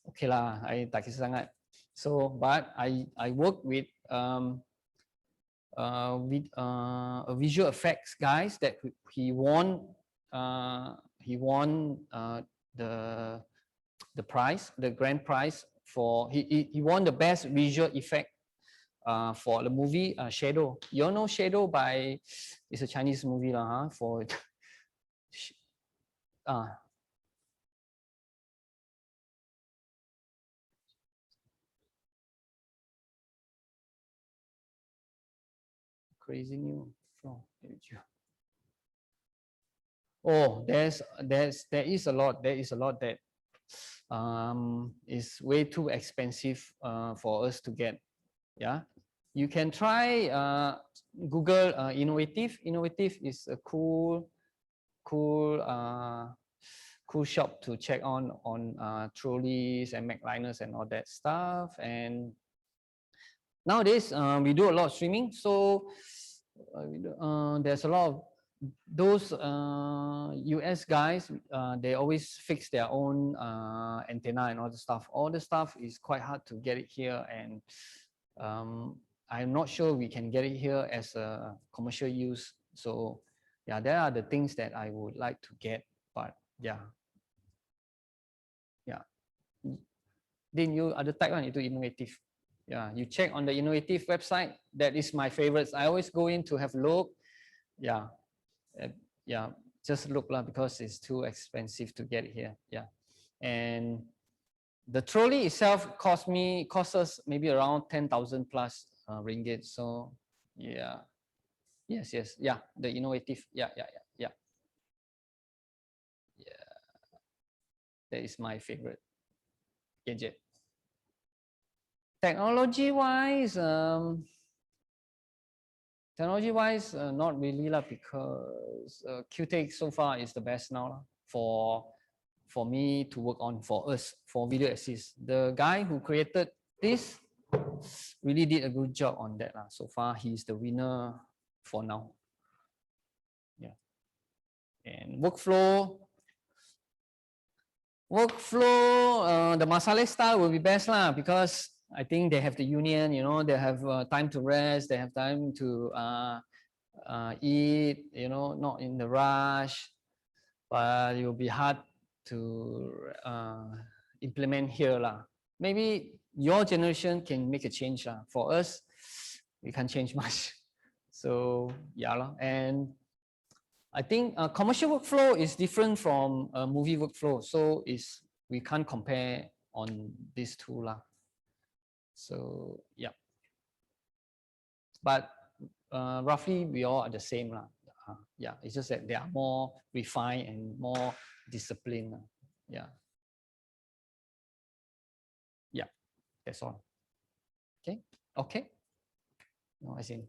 Okay lah, I tak kisah sangat. So, but I work with a visual effects guys that he won the prize, the grand prize for he won the best visual effect for the movie Shadow. You all know Shadow by, it's a Chinese movie lah, for crazy new floor. Oh, there is a lot that is way too expensive for us to get. Yeah, you can try Google Innovative. Innovative is a cool shop to check on trolleys and MacLiners and all that stuff. And nowadays we do a lot of streaming, so there's a lot of those US guys, they always fix their own antenna and all the stuff. All the stuff is quite hard to get it here, and I'm not sure we can get it here as a commercial use. So yeah, there are the things that I would like to get, but yeah. Then you other type one itu Innovative. Yeah, you check on the Innovative website. That is my favorites. I always go in to have a look. Yeah. Yeah, just look lah, because it's too expensive to get it here. Yeah, and the trolley itself cost us maybe around 10,000 plus ringgit. So yeah, yes, yeah, the Innovative. Yeah. That is my favorite gadget. Technology-wise, not really lah, because QTech so far is the best now for me to work on, for us, for video assist. The guy who created this really did a good job on that lah. So far, he's the winner for now. Yeah, and workflow, the Masale style will be best lah, because I think they have the union, you know, they have time to rest, they have time to eat, you know, not in the rush, but it will be hard to implement here lah. Maybe your generation can make a change lah. For us, we can't change much. So yeah lah. And I think commercial workflow is different from movie workflow. So we can't compare on these two lah. So yeah. But roughly we all are the same lah. Yeah, it's just that they are more refined and more disciplined. Yeah. Yeah, that's all. Okay. Okay. No, as in,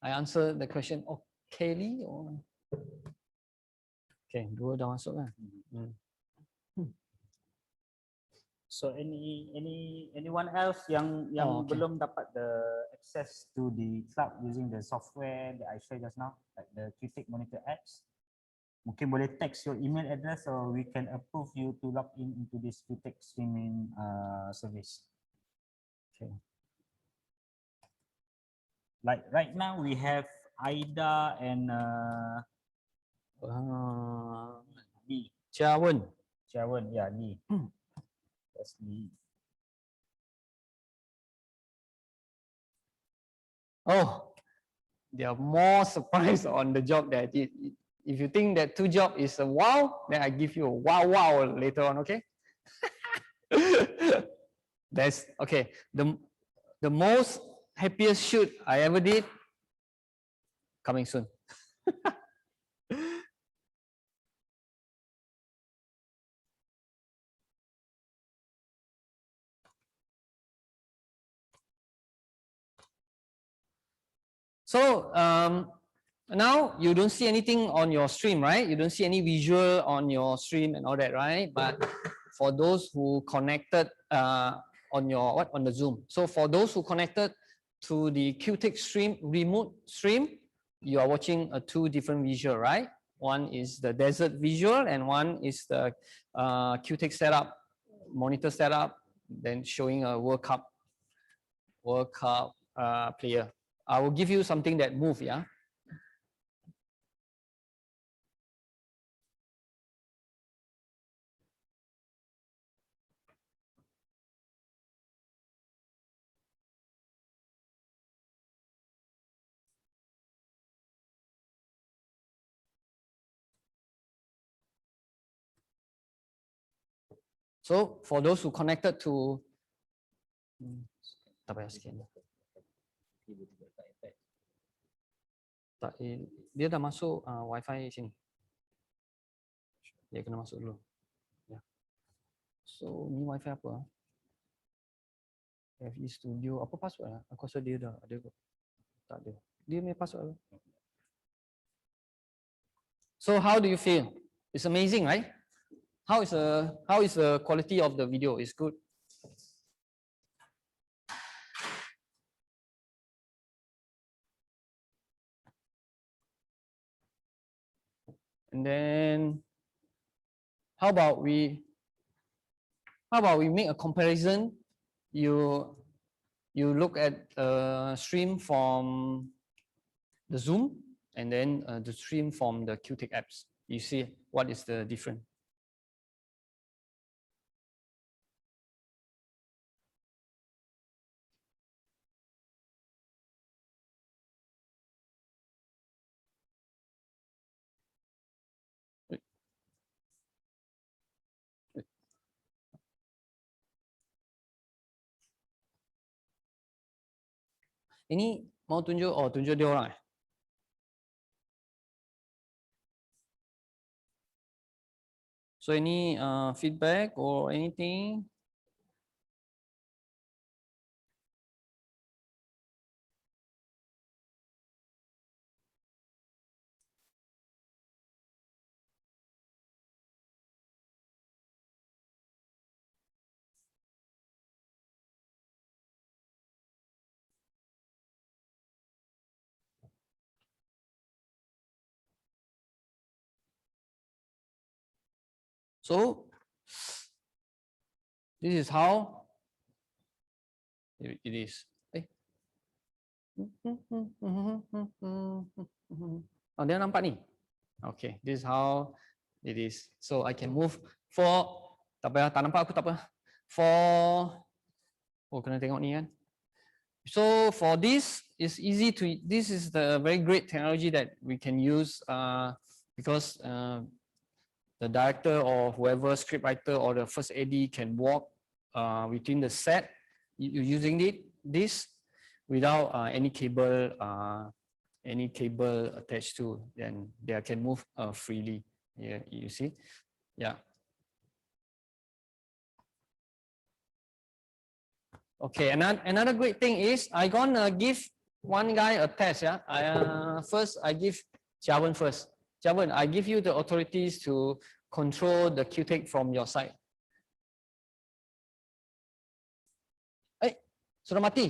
I answer the question okayly or okay, dua dah masuk lah. So anyone else yang okay. belum dapat the access to the cloud using the software that I shared just now, like the QTech Monitor apps, mungkin boleh text your email address so we can approve you to log in into this QTech streaming service. Okay. Like right now we have Aida and Lee. Jiawen. Yeah, Lee. That's Lee. Oh, they are more surprised on the job that I did. If you think that 2 jobs is a wow, then I give you a wow later on, okay? That's okay. The most happiest shoot I ever did, coming soon. So now you don't see anything on your stream, right? You don't see any visual on your stream and all that, right? But for those who connected on the Zoom. So for those who connected to the QTech stream, remote stream, you are watching 2 different visual, right? One is the desert visual and one is the QTech setup, monitor setup, then showing a World Cup player. I will give you something that move, yeah. So for those who connected to tak payah scan. Tak, dia dah masuk wifi sini. Dia kena masuk dulu. Ya. So ni wifi apa? FE Studio, apa password? Aku rasa dia dah ada kot. Tak ada. Dia punya password apa? So how do you feel? It's amazing, right? How is the quality of the video? It's good. And then how about we make a comparison? You look at stream from the Zoom and then the stream from the QTech apps. You see what is the difference? Ini mau tunjuk, tunjuk dia orang . So any feedback or anything? So this is how It is. Oh, dia nampak ni. Okay, this is how it is. So I can move for, tak payah, tak nampak aku tak apa. For, oh kena tengok ni kan. So for this, it's easy to, this is the very great technology that we can use because the director or whoever scriptwriter or the first AD can walk between the set using this without any cable attached to, then they can move freely. Yeah, you see, yeah. Okay, another great thing is I gonna give one guy a test. Yeah, first I give Jiawen first. Jiawen, I give you the authorities to control the QTake from your side. Sudah mati.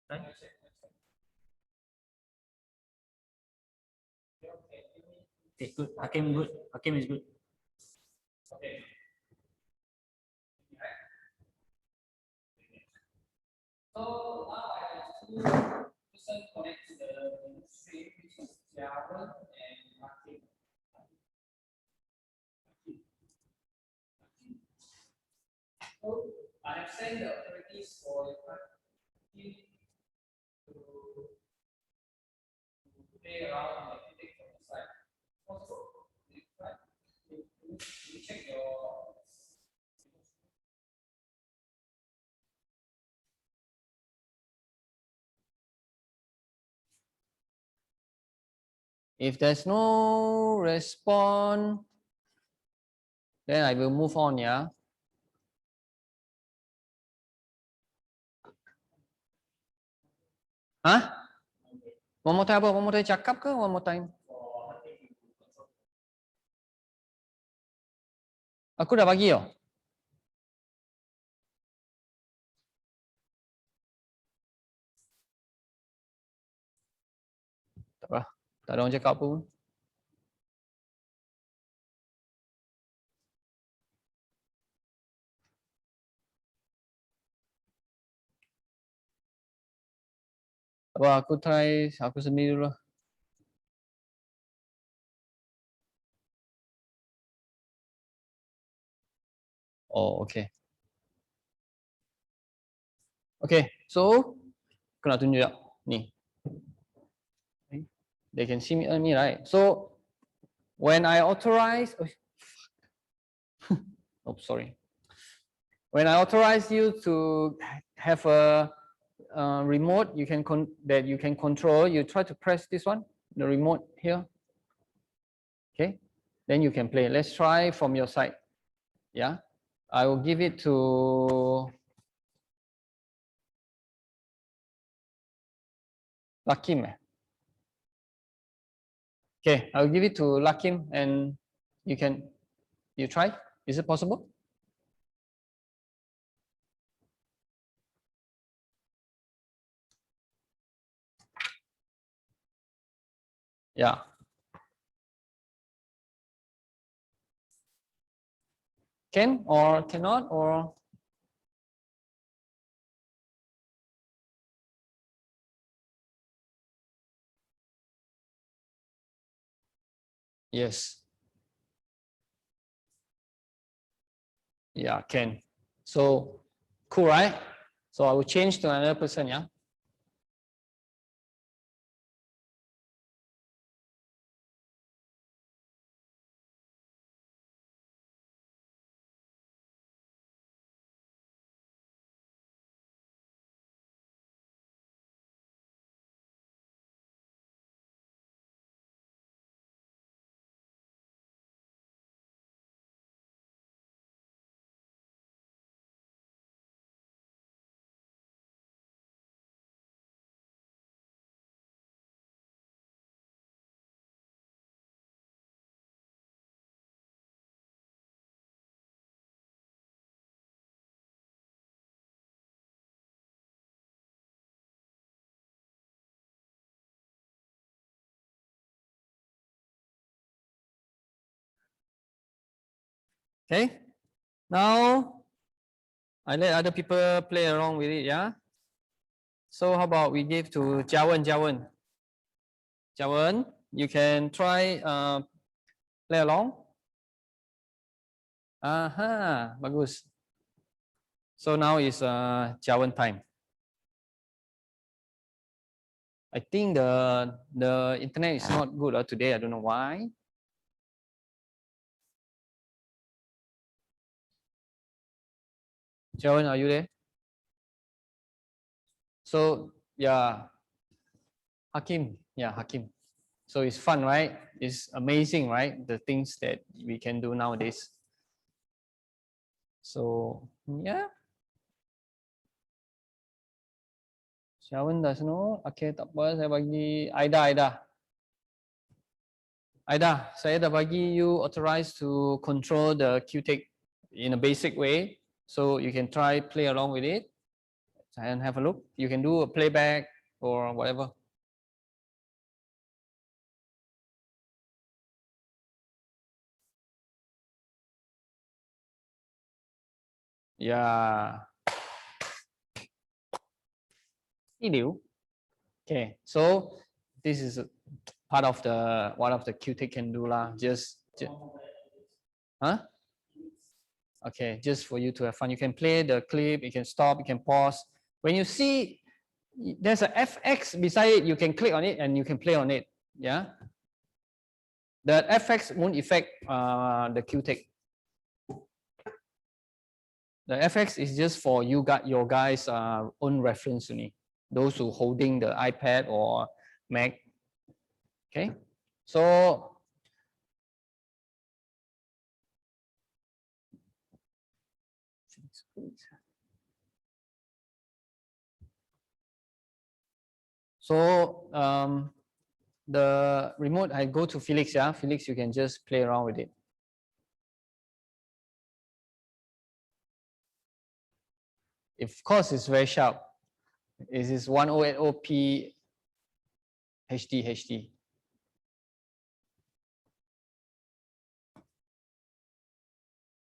Right? Okay, good. Hakim good. Hakim is good. So now I have two person connect to the stream, which is Javan and Hakim. So I have sent the authorities for your team to play around and take from the side. Also, you check your if there's no response, then I will move on, yeah. Hah? One more time apa? One more time cakap ke? One more time. Aku dah bagi yo. Tak apa. Tak ada orang cakap apa pun. Apa aku try aku sendiri dulu lah. Oh, okay. Okay, so aku nak tunjuk ni. They can see me, right? So when I authorize, oh sorry. When I authorize you to have a remote, you can that you can control. You try to press this one, the remote here. Okay, then you can play. Let's try from your side. Yeah, I will give it to Lakim. Okay, I'll give it to Lakim, and you try. Is it possible? Yeah. Can or cannot or? Yes. Yeah, can. So cool, right? So I will change to another person, yeah. Okay. Now I let other people play around with it, yeah. So how about we give to Jawan. Jawan, you can try play along. Aha, bagus. So now is Jawan time. I think the internet is not good today. I don't know why. Jawan, are you there? So yeah, Hakim, yeah, Hakim. So it's fun, right? It's amazing, right? The things that we can do nowadays. So yeah. Shawan dah know. Okay, tak apa. Saya bagi Aida. Aida, saya dah bagi you authorized to control the QTech in a basic way. So you can try play along with it. and have a look. You can do a playback or whatever. Yeah. Okay, so this is part of the what of the QTech can do lah. Huh? Okay, just for you to have fun. You can play the clip, you can stop, you can pause. When you see there's a FX beside it, you can click on it and you can play on it. Yeah. The FX won't affect the QTech. The FX is just for you got your guys' own reference only. Those who holding the iPad or Mac. Okay, so the remote, I go to Felix. Yeah, Felix, you can just play around with it. Of course, it's very sharp. It is 1080p HD.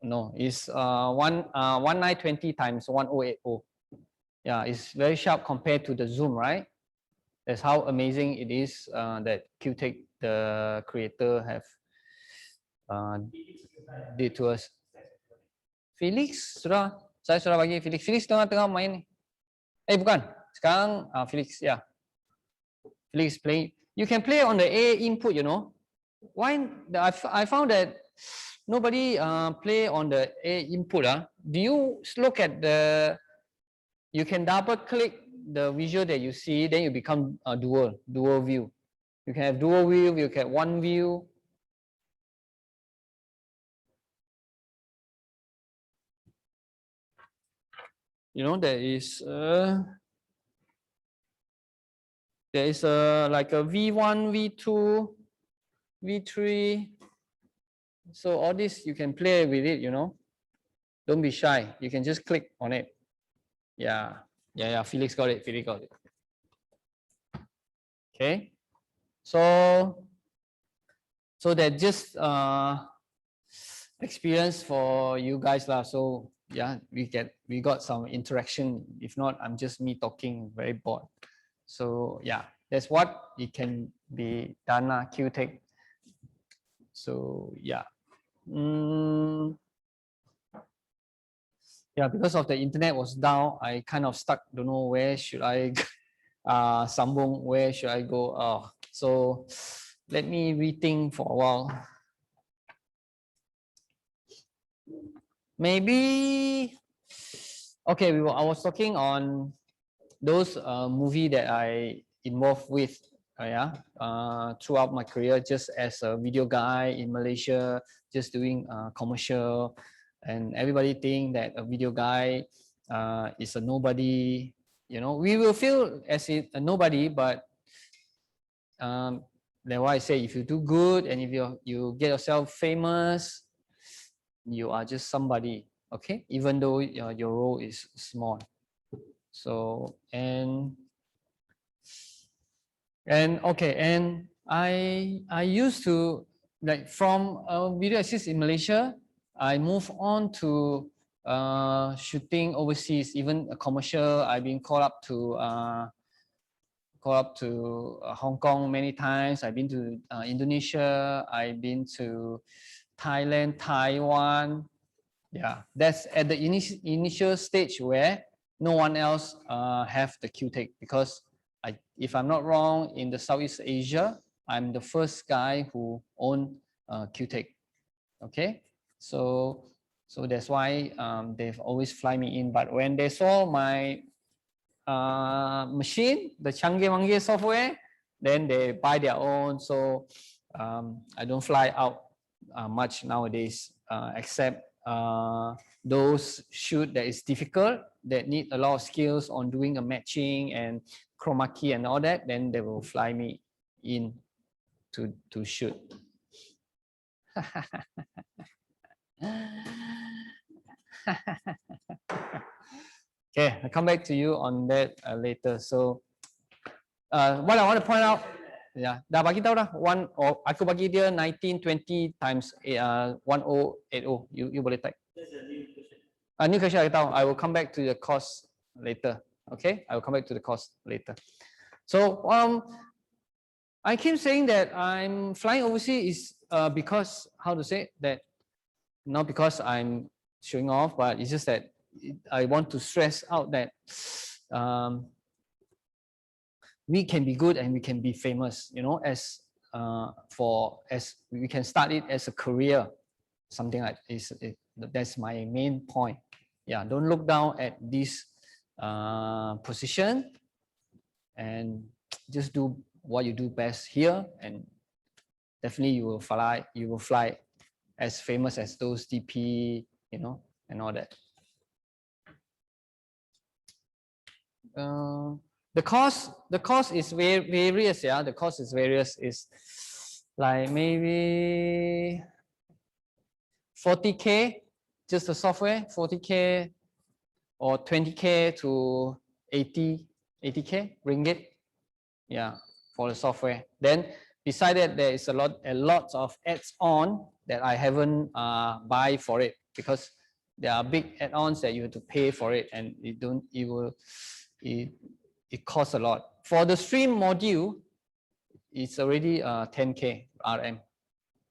No, it's 1920 times 1080. Yeah, it's very sharp compared to the Zoom, right? That's how amazing it is that QTech, the creator, have did to us. Felix saya sudah bagi Felix. Felix tengah main. Bukan. Sekarang Felix, yeah. Felix play. You can play on the A input, you know. Why? I found that nobody play on the A input. Do you look at the? You can double click the visual that you see, then you become a dual view. You can have dual view. You can have one view. You know, there is like a V1, V2, V3. So all this you can play with it, you know. Don't be shy. You can just click on it. Yeah. Felix got it. Okay. So that just experience for you guys lah. So yeah, we got some interaction. If not, I'm just me talking, very bored. So yeah, that's what it can be done lah, QTech. So yeah. Yeah, because of the internet was down, I kind of stuck, don't know where should I sambung, where should I go. So let me rethink for a while. Maybe okay, I was talking on those movie that I involved with throughout my career, just as a video guy in Malaysia, just doing commercial, and everybody think that a video guy is a nobody. You know, we will feel as a nobody, but that's why I say if you do good and if you get yourself famous, you are just somebody. Okay, even though your role is small. So and okay, and I used to, like, from video assist in Malaysia, I moved on to shooting overseas, even a commercial. I've been called up to Hong Kong many times. I've been to Indonesia. I've been to Thailand, Taiwan. Yeah, that's at the initial stage where no one else have the QTech, because if I'm not wrong, in the Southeast Asia, I'm the first guy who owned QTech. Okay, so that's why they've always fly me in. But when they saw my machine, the Canggih-Manggih software, then they buy their own. So I don't fly out much nowadays, except those shoot that is difficult, that need a lot of skills on doing a matching and chroma key and all that, then they will fly me in to shoot. Okay, I'll come back to you on that later. So, what I want to point out, dah bagi tahu dah. Aku bagi dia 1920 times 1080. You boleh type. New question I tahu. I will come back to the cost later. Okay, I will come back to the cost later. So, I keep saying that I'm flying overseas is because, how to say that, not because I'm showing off, but it's just that I want to stress out that we can be good and we can be famous, you know, as we can start it as a career, something like this. That's my main point. Yeah, don't look down at this position and just do what you do best here, and definitely you will fly as famous as those DP, you know, and all that. The cost is various. Yeah, the cost is various. Is like maybe 40K just the software, 40K or 20K to 80K ringgit. Yeah, for the software. Then beside that, there is a lot of ads-on that I haven't buy for it, because there are big add-ons that you have to pay for it, and it costs a lot. For the stream module, it's already 10K RM.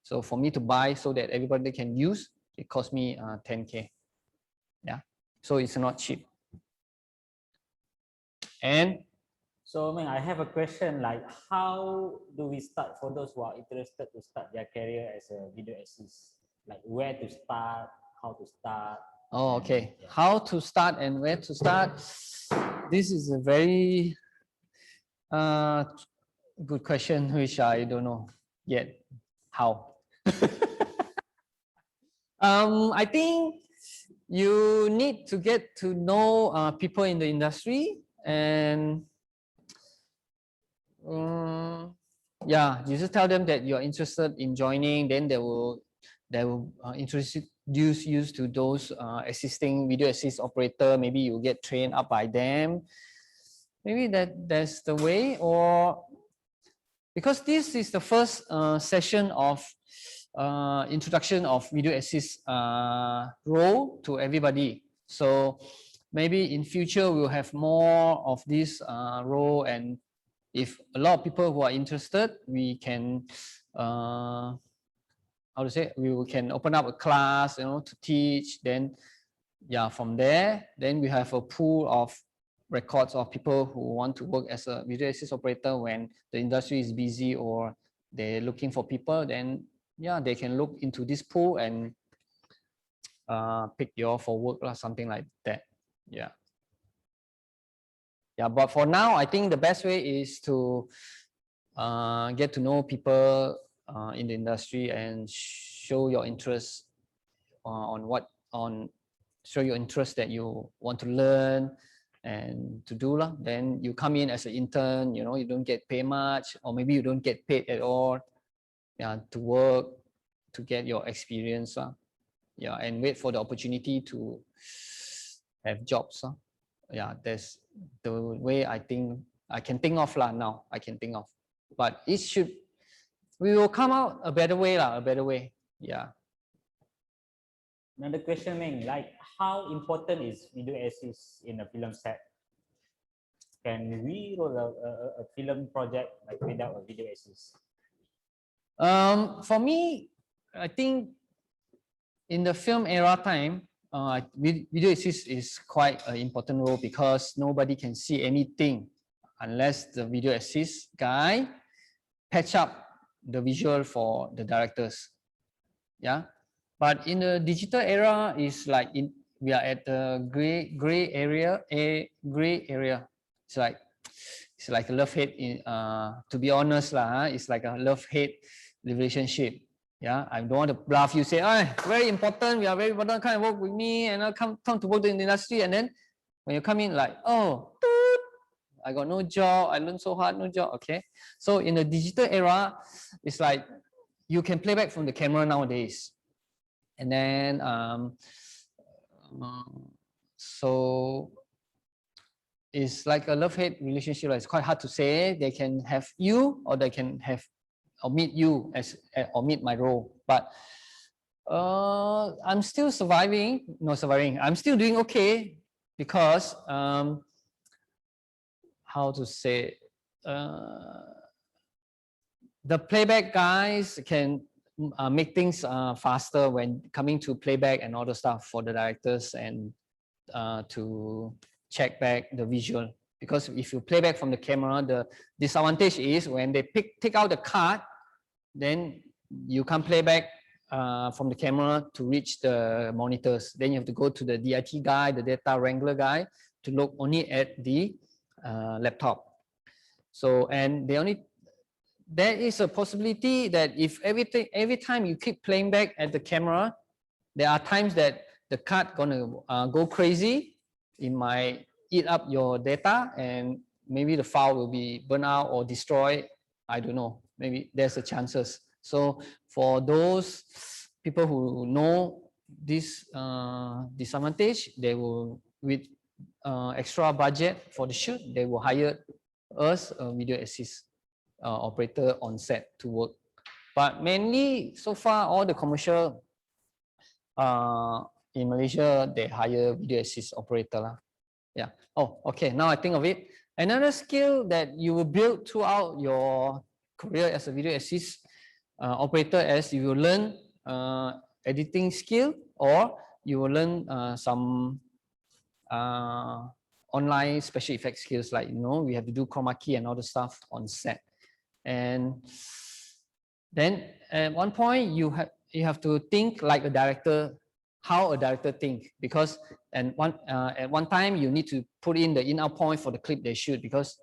So for me to buy so that everybody can use, it cost me 10K. Yeah, so it's not cheap. And so, Meng, I have a question, like how do we start for those who are interested to start their career as a video assist? Like where to start, how to start? Oh, okay. Yeah. How to start and where to start? This is a very good question, which I don't know yet. How? I think you need to get to know people in the industry, and yeah, you just tell them that you're interested in joining. Then they will introduce you to those existing video assist operator. Maybe you get trained up by them. Maybe that's the way. Or because this is the first session of introduction of video assist role to everybody. So maybe in future we'll have more of this role, and if a lot of people who are interested, we can how to say, we can open up a class, you know, to teach. Then yeah, from there, then we have a pool of records of people who want to work as a video assist operator when the industry is busy or they're looking for people. Then yeah, they can look into this pool and pick you for work or something like that. Yeah. Yeah, but for now, I think the best way is to get to know people in the industry and show your interest show your interest that you want to learn and to do lah. Then you come in as an intern, you know, you don't get paid much, or maybe you don't get paid at all. Yeah, to work, to get your experience. Yeah, and wait for the opportunity to have jobs. Yeah, that's the way I think I can think of lah now. I can think of, but we will come out a better way lah, a better way. Yeah. Another question, Meng, like how important is video assist in a film set? Can we roll a film project like without a video assist? For me, I think in the film era time, video assist is quite an important role, because nobody can see anything unless the video assist guy patch up the visual for the directors. Yeah, but in the digital era, is like we are at the gray area. It's like a love-hate. To be honest lah, it's like a love-hate relationship. Yeah, I don't want to bluff you, say, "Oh, very important. We are very important. Come and work with me, and I'll come to work in the industry." And then when you come in, like, "Oh, I got no job. I learned so hard, no job." Okay, so in the digital era, it's like you can play back from the camera nowadays, and then so is like a love-hate relationship. It's quite hard to say. They can have you, or they can have or meet you as or meet my role. But I'm still surviving. No, surviving. I'm still doing okay because how to say, the playback guys can make things faster when coming to playback and all the stuff for the directors, and to check back the visual. Because if you play back from the camera, the disadvantage is when they take out the card, then you can't play back from the camera to reach the monitors. Then you have to go to the DIT guy, the data wrangler guy, to look only at the laptop. So, and there is a possibility that if every time you keep playing back at the camera, there are times that the card gonna go crazy. It might eat up your data, and maybe the file will be burned out or destroyed. I don't know. Maybe there's a chances. So for those people who know this disadvantage, they will, with extra budget for the shoot, they will hire us a video assist operator on set to work. But mainly so far, all the commercial in Malaysia, they hire video assist operator lah. Yeah. Oh, okay. Now I think of it. Another skill that you will build throughout your career as a video assist operator, as you will learn editing skill, or you will learn some online special effects skills, like, you know, we have to do chroma key and all the stuff on set. And then at one point you have to think like a director, how a director think, because at one time you need to put in the in-out point for the clip they shoot, because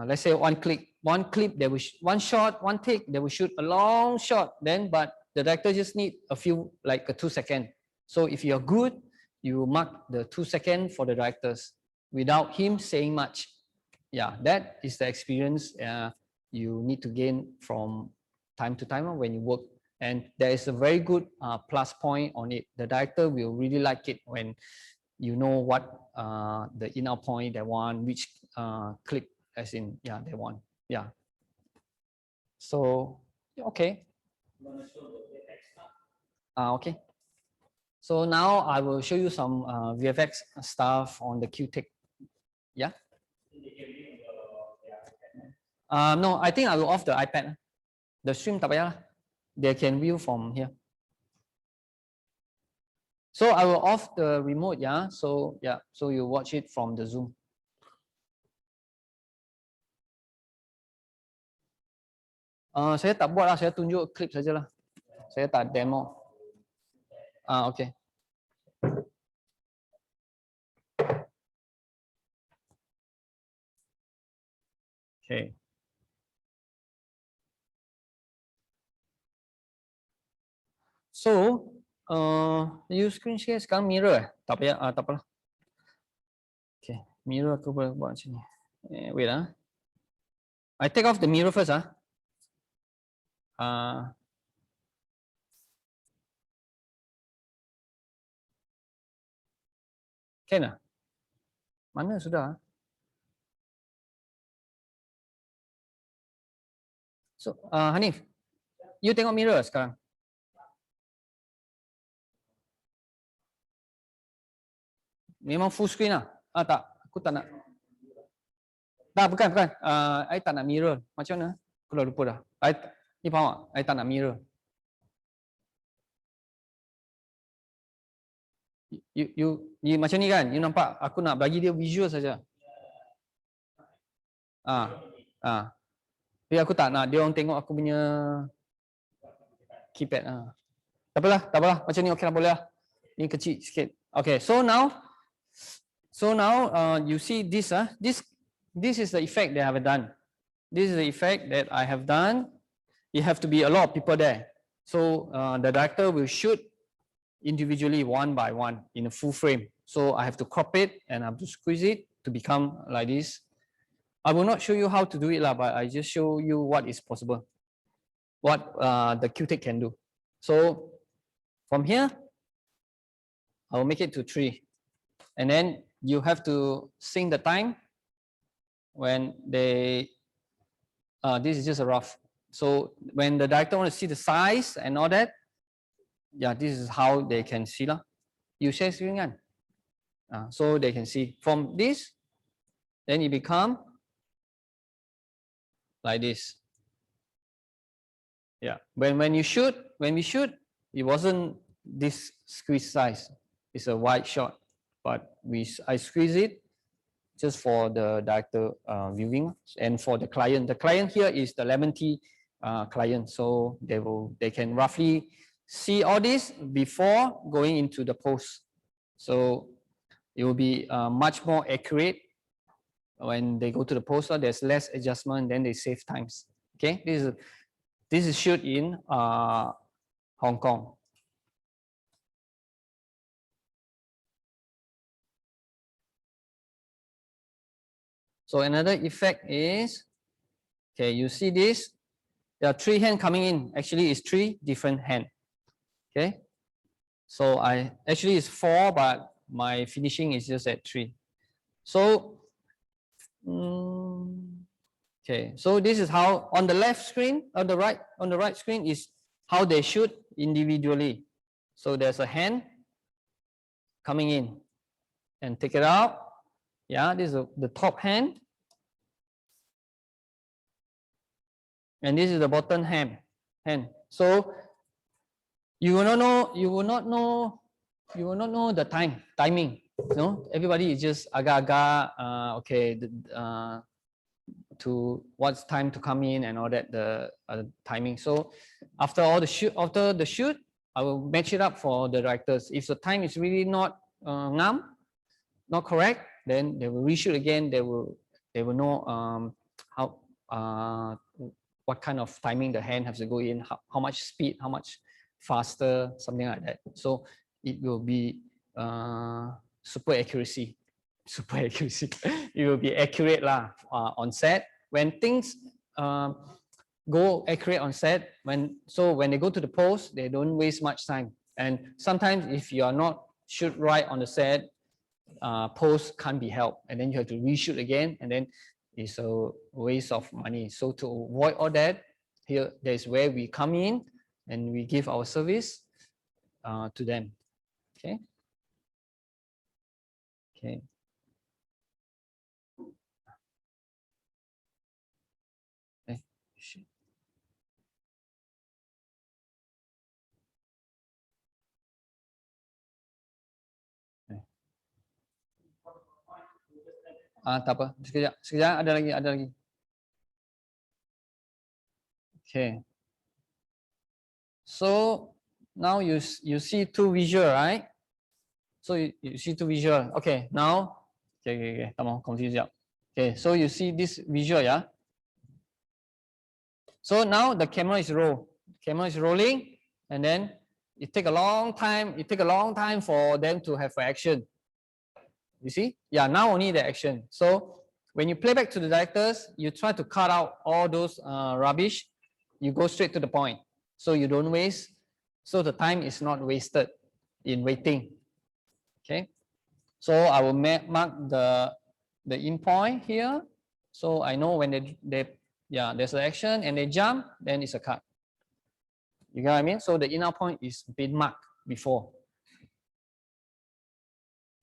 let's say one clip they will one shot, one take, they will shoot a long shot, then but the director just need a few, like a 2 second. So if you're good, you mark the 2 second for the directors without him saying much. Yeah, that is the experience you need to gain from time to time when you work. And there is a very good plus point on it. The director will really like it when you know what the in-out point they want, which clip, as in, yeah, they want. Yeah. So, okay. Okay. So now I will show you some VFX stuff on the QTech. Yeah. No, I think I will off the iPad. The stream tak payah lah. They can view from here. So I will off the remote, yeah. So yeah, so you watch it from the Zoom. Saya tak buat lah, saya tunjuk klip sajalah. Saya tak demo. Okay. Okay. So, use screen share sekarang mirror tak payah, tak apalah. Okay, mirror aku boleh buat macam ni. Wait I take off the mirror first Can lah? Mana sudah? So, Hanif, you tengok mirror sekarang. Memang full screen lah? Tak, aku tak nak. Tak, bukan. I tak nak mirror. Macam mana? Aku dah lupa dah. Ni faham tak? I tak nak mirror. You macam ni kan? You nampak? Aku nak bagi dia visual saja. Tapi aku tak nak dia orang tengok aku punya keypad. Tak apalah. Macam ni okey lah, boleh lah. Ni kecil sikit. Okay, so now you see this. This is the effect that I have done. This is the effect that I have done. You have to be a lot of people there. So the director will shoot individually one by one in a full frame. So I have to crop it and I have to squeeze it to become like this. I will not show you how to do it, but I just show you what is possible, what the QTech can do. So from here, I will make it to 3. and then you have to sync the time when they, this is just a rough. So when the director want to see the size and all that, yeah, this is how they can see lah. You share screen kan? So they can see from this, then it become like this. Yeah, when we shoot, it wasn't this squeeze size. It's a wide shot, but I squeeze it just for the director viewing, and for the client. The client here is the Lemon Tea client, so they can roughly see all this before going into the post. So it will be much more accurate when they go to the post. There's less adjustment, then they save times. Okay, this is shoot in Hong Kong. So another effect is, okay, you see this, there are 3 hands coming in. Actually, it's 3 different hands. Okay, so actually it's 4, but my finishing is just at 3. So, okay, so this is how on the left screen, on the right screen is how they shoot individually. So there's a hand coming in and take it out. Yeah, this is the top hand. And this is the bottom hand. So you will not know the timing. You know, everybody is just aga-aga, okay, to what's time to come in and all that, the timing. So after the shoot, I will match it up for the directors. If the time is really not not correct, then they will reshoot again. They will know how what kind of timing the hand has to go in, how much speed, how much faster, something like that. So it will be super accuracy. It will be accurate lah on set. When things go accurate on set, when they go to the post, they don't waste much time. And sometimes if you are not shoot right on the set, post can't be helped, and then you have to reshoot again, and then it's a waste of money. So to avoid all that, here there's where we come in and we give our service to them. Okay. Okay. Tak apa, sekejap, ada lagi. Okay. So now you see 2 visual, right? So you see 2 visual. Okay, now, okay, tak mau confuse sekejap. Okay, so you see this visual, yeah? So now the camera is rolling, and then it take a long time for them to have action. You see? Yeah, now only the action. So when you play back to the directors, you try to cut out all those rubbish. You go straight to the point, so you don't waste. So the time is not wasted in waiting. Okay. So I will mark the in point here. So I know when there's an action and they jump, then it's a cut. You get what I mean? So the inner point is been marked before.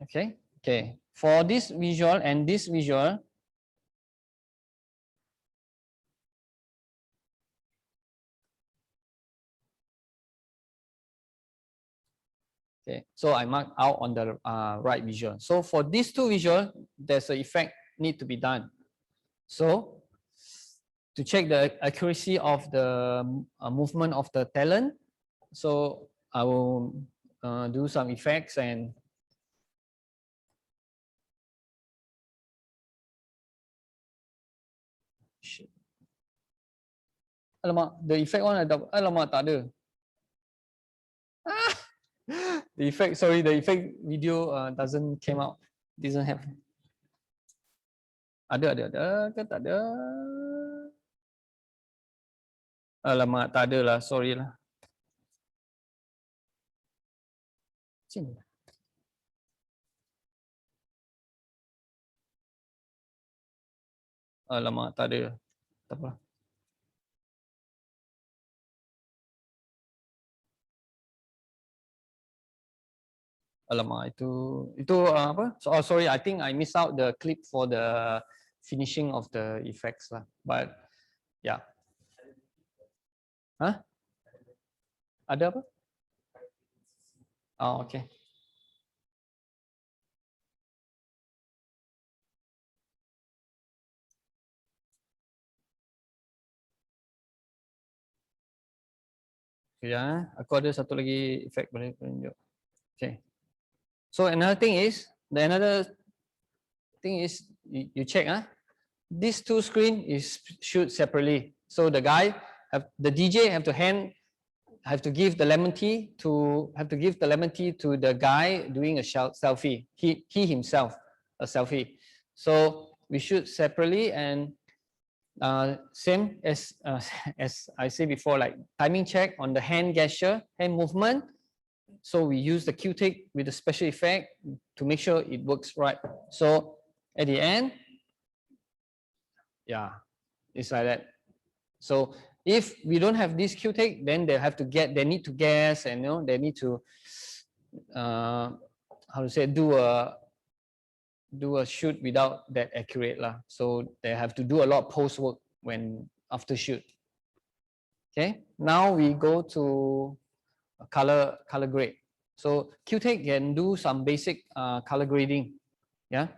Okay. Okay, for this visual and this visual, okay, so I mark out on the right visual. So for these 2 visual, there's an effect need to be done. So to check the accuracy of the movement of the talent, so I will do some effects and alamak, the effect one alamak tak ada. The effect video doesn't have. Ada ke tak ada? Alamak, tak ada lah, sorry lah. Sini. Alamak, tak ada. Tak apa. Alamak, itu apa? So, oh, sorry, I think I missed out the clip for the finishing of the effects lah. But yeah. Hah? Ada apa? Oh, okay. Ya, aku ada satu lagi efek boleh tunjuk. Okay. So another thing is, you check these two screen is shoot separately. So the DJ have to give the lemon tea to the guy doing a selfie. He himself a selfie. So we shoot separately, and same as as I said before, like timing check on the hand gesture, hand movement. So we use the Q-Take with a special effect to make sure it works right. So at the end, yeah, it's like that. So if we don't have this Q-Take, then they need to guess, and they need to how to say, do a shoot without that accurate lah. So they have to do a lot of post work after shoot. Okay, now we go to color grade. So Q-Take can do some basic color grading. Yeah.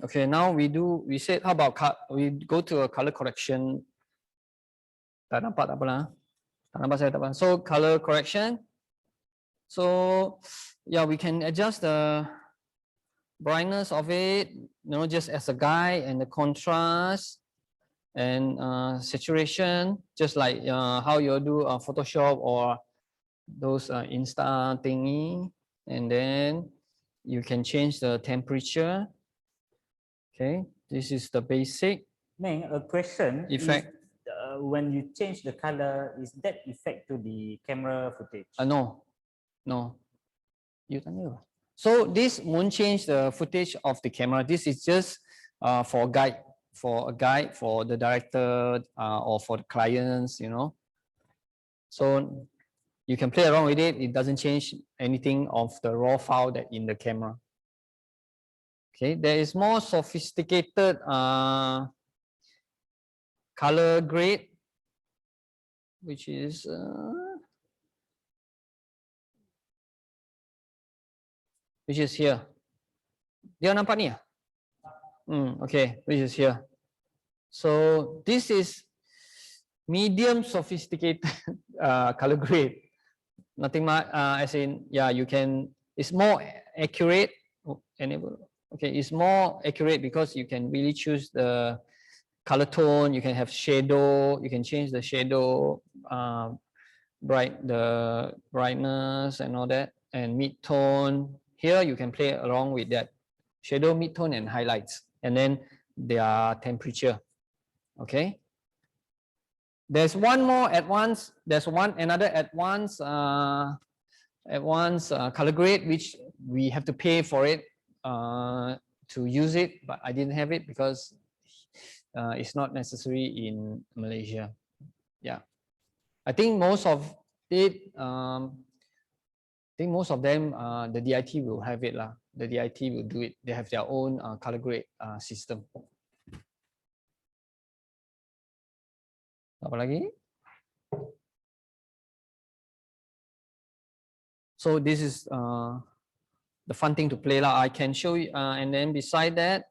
Okay, now we said, how about we go to a color correction. Tak nampak, tak apa lah. Tak nampak saya, tak apa. So color correction. So yeah, we can adjust the brightness of it, just as a guide, and the contrast and saturation, just like how you do Photoshop or those Insta thingy. And then you can change the temperature. Okay, this is the basic. Meng, a question. Effect. When you change the color, is that effect to the camera footage? No. You tanya. So this won't change the footage of the camera. This is just for a guide for the director or for the clients, So you can play around with it. It doesn't change anything of the raw file that in the camera. Okay, there is more sophisticated color grade, which is here. Dia nampak ni? Okay, which is here. So this is medium sophisticated color grade. Nothing much, as in, yeah, it's more accurate. Enable. Okay, it's more accurate because you can really choose the color tone. You can have shadow. You can change the shadow, the brightness and all that, and mid-tone. Here you can play along with that shadow, mid-tone, and highlights, and then their temperature. Okay. There's one more advanced. There's another advanced color grade, which we have to pay for it to use it, but I didn't have it because it's not necessary in Malaysia. Yeah, I think most of it. I think most of them, the DIT will have it lah. The DIT will do it. They have their own color grade system. Apa lagi? So this is the fun thing to play lah. I can show you, and then beside that,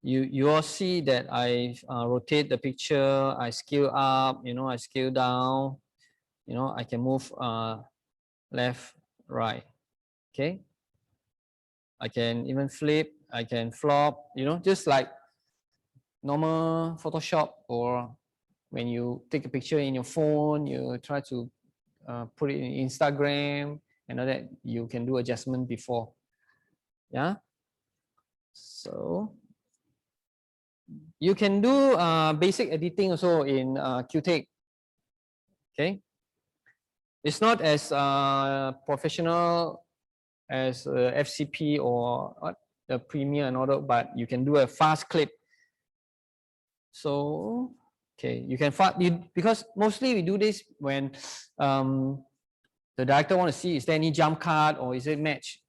you all see that I rotate the picture. I scale up. I scale down. I can move left, right. Okay. I can even flip. I can flop. Just like normal Photoshop, or when you take a picture in your phone, you try to put it in Instagram and all that. You can do adjustment before. Yeah. So You can do basic editing also in Qtake. Okay, it's not as professional as FCP or the Premiere and all that, but you can do a fast clip. So okay, you can because mostly we do this when the director want to see is there any jump cut or is it match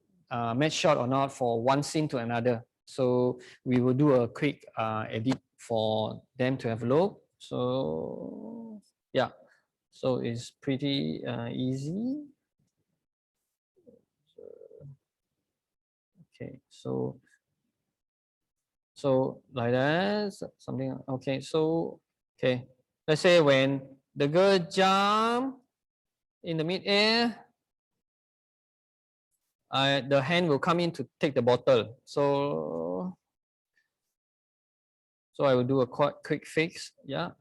shot or not for one scene to another. So we will do a quick edit for them to have a look. So yeah, so it's pretty easy. Okay, so like that, something. Okay, so okay, let's say when the girl jump in the mid-air, the hand will come in to take the bottle. So I will do a quick fix. Yeah,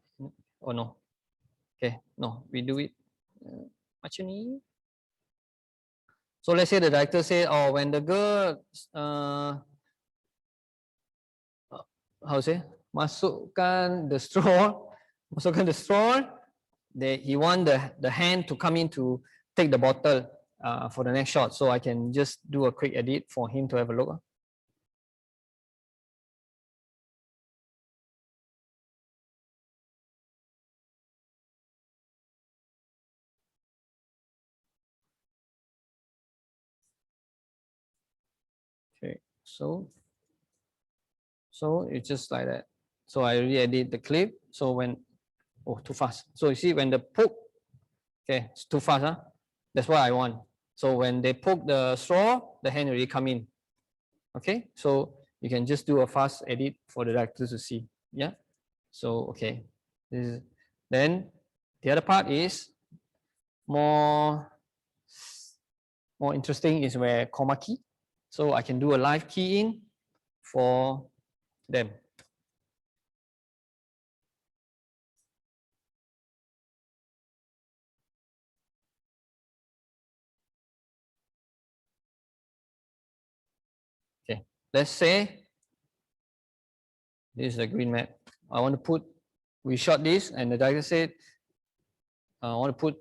or no? Okay, no, we do it. Macam. So let's say the director say, oh, when the girl how to say, masukkan the straw, he want the hand to come in to take the bottle for the next shot. So I can just do a quick edit for him to have a look. Okay, so it's just like that. So I already edit the clip. So when, oh, too fast. So you see when the poke, okay, it's too fast, huh? That's what I want. So when they poke the straw, the hand already come in. Okay, so you can just do a fast edit for the director to see. Yeah. So okay, then the other part is more interesting is where chroma key. So I can do a live key in for them. Okay, let's say this is the green mat. I want to put, we shot this and the director said, I want to put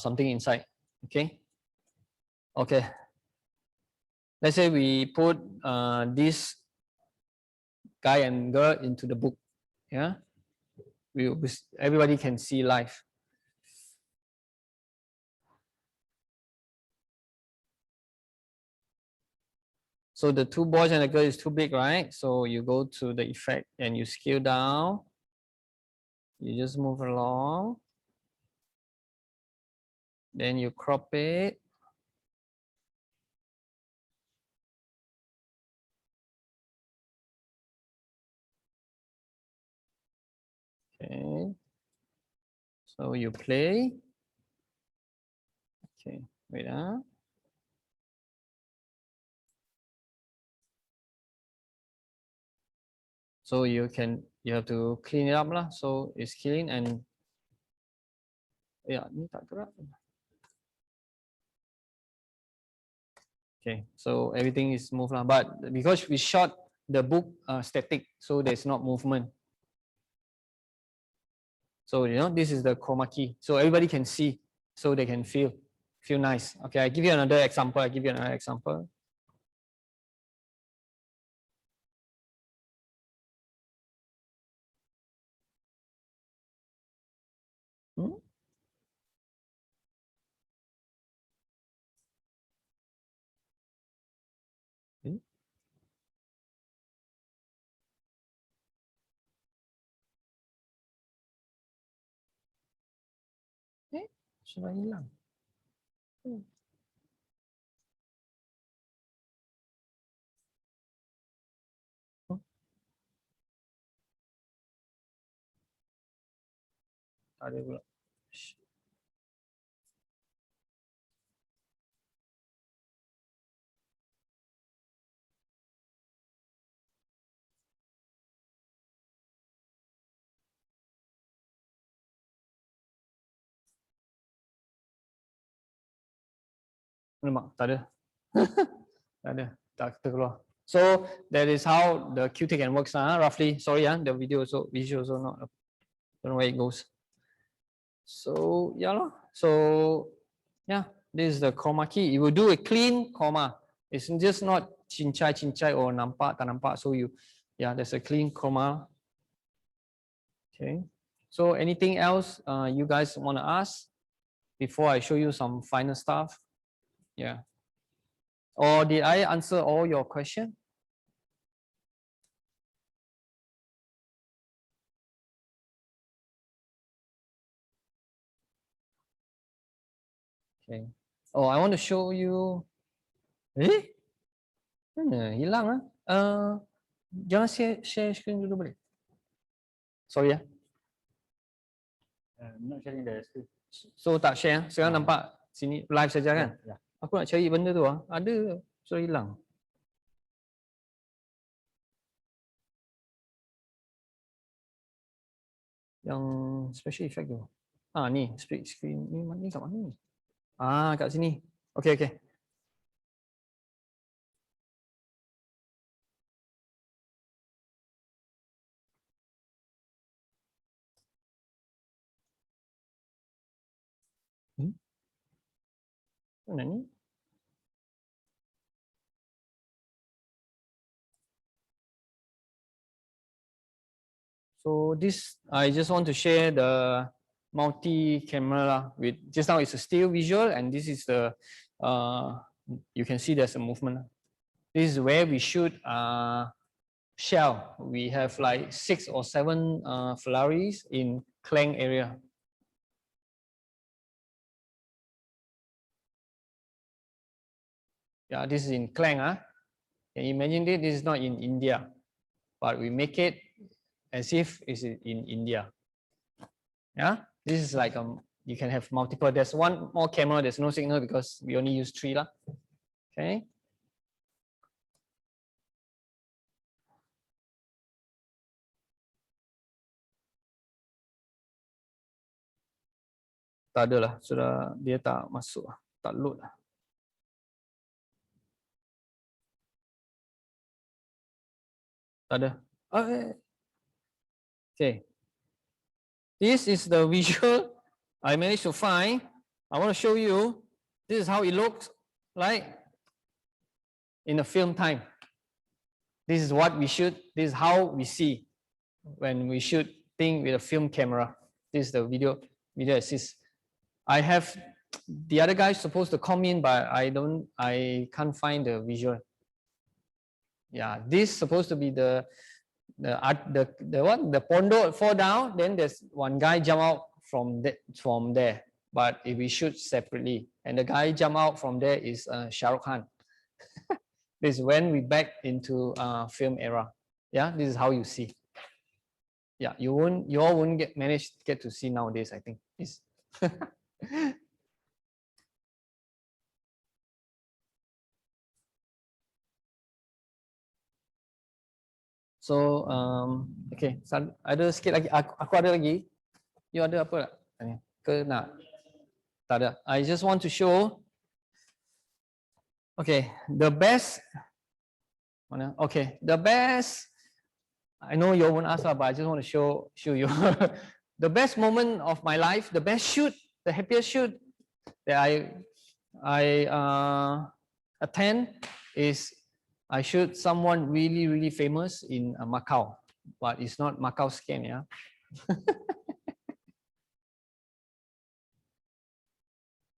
something inside. Okay. Okay. Let's say we put this guy and girl into the book. Yeah. Everybody can see live. So the two boys and the girl is too big, right? So you go to the effect and you scale down. You just move along. Then you crop it. Okay. So you play. Okay, wait. So you have to clean it up lah. So it's clean and yeah, ni tak gerak. Okay, so everything is moved lah. But because we shot the book static, so there's not movement. So you know this is the chroma key. So everybody can see, so they can feel nice. Okay, I give you another example. Hmm? Hmm? Sudah hilang. Tak ada pula. Lemak, tak ada. Tak ada, tak terkeluar. So that is how the QTaken works, roughly. Sorry, the video also visual also not. Don't know where it goes. So yeah, lor. So yeah, this is the chroma key. You will do a clean chroma. It's just not cincai or nampak tak nampak. So there's a clean chroma. Okay. So anything else you guys want to ask before I show you some final stuff? Yeah. Or did I answer all your questions? Okay. Oh, I want to show you. Mana hilang ah? Jangan share screen dulu boleh? Sorry ya. Not sharing the screen. So tak share. Sekarang nampak sini live saja kan? Yeah. Aku nak cari benda tu ada so hilang. Yang special effect tu. Ni split screen ni kat mana ni? Kat sini. Okay. Mana ni? So this, I just want to share the multi-camera with, just now it's a still visual and this is the, you can see there's a movement. This is where we shoot shell. We have like 6 or 7 Ferraris in Klang area. Yeah, this is in Klang. Can you imagine this? This is not in India, but we make it as if it's in India. Yeah, this is like you can have multiple. There's one more camera. There's no signal because we only use 3 lah. Okay. Tak ada lah, sudah dia tak masuk, tak load lah. Tak ada. Okay. This is the visual I managed to find. I want to show you. This is how it looks like in the film time. This is what we shoot. This is how we see when we shoot thing with a film camera. This is the video assist. I have the other guy supposed to come in, but I can't find the visual. Yeah, this supposed to be the Pondo fall down, then there's one guy jump out from there. But if we shoot separately, and the guy jump out from there is Shah Rukh Khan. This is when we back into film era. Yeah, this is how you see. Yeah, you all won't manage to get to see nowadays, I think. So okay, ada sikit lagi. Aku ada lagi. You ada apa tak? Ke nak? Tak ada. I just want to show. Okay, the best. Mana? Okay, the best. I know you won't ask, but I just want to show you the best moment of my life. The best shoot, the happiest shoot that I attend is I shoot someone really famous in Macau, but it's not Macau scam, yeah.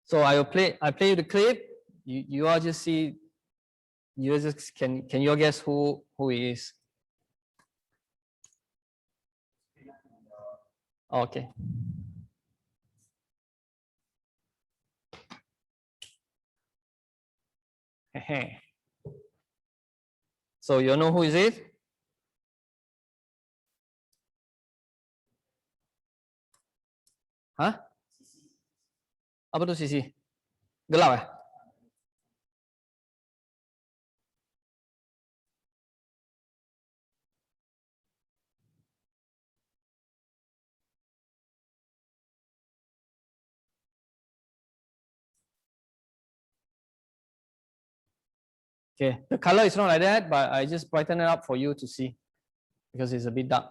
So I play you the clip. You all just see. You just can you all guess who he is? Okay. So you know who is it? Hah? Apa tu Sisi? Gelap ya? Okay, the color is not like that, but I just brighten it up for you to see because it's a bit dark.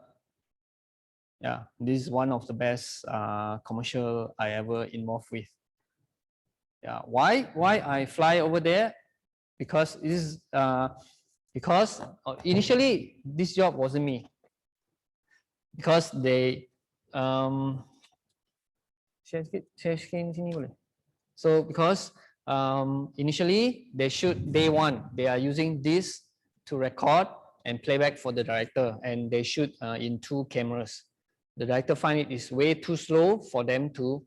Yeah, this is one of the best commercial I ever involved with. Yeah, why I fly over there? Because this is because initially this job wasn't me, because they share screen sini boleh. So because initially they shoot day one, they are using this to record and playback for the director, and they shoot in 2 cameras. The director find it is way too slow for them to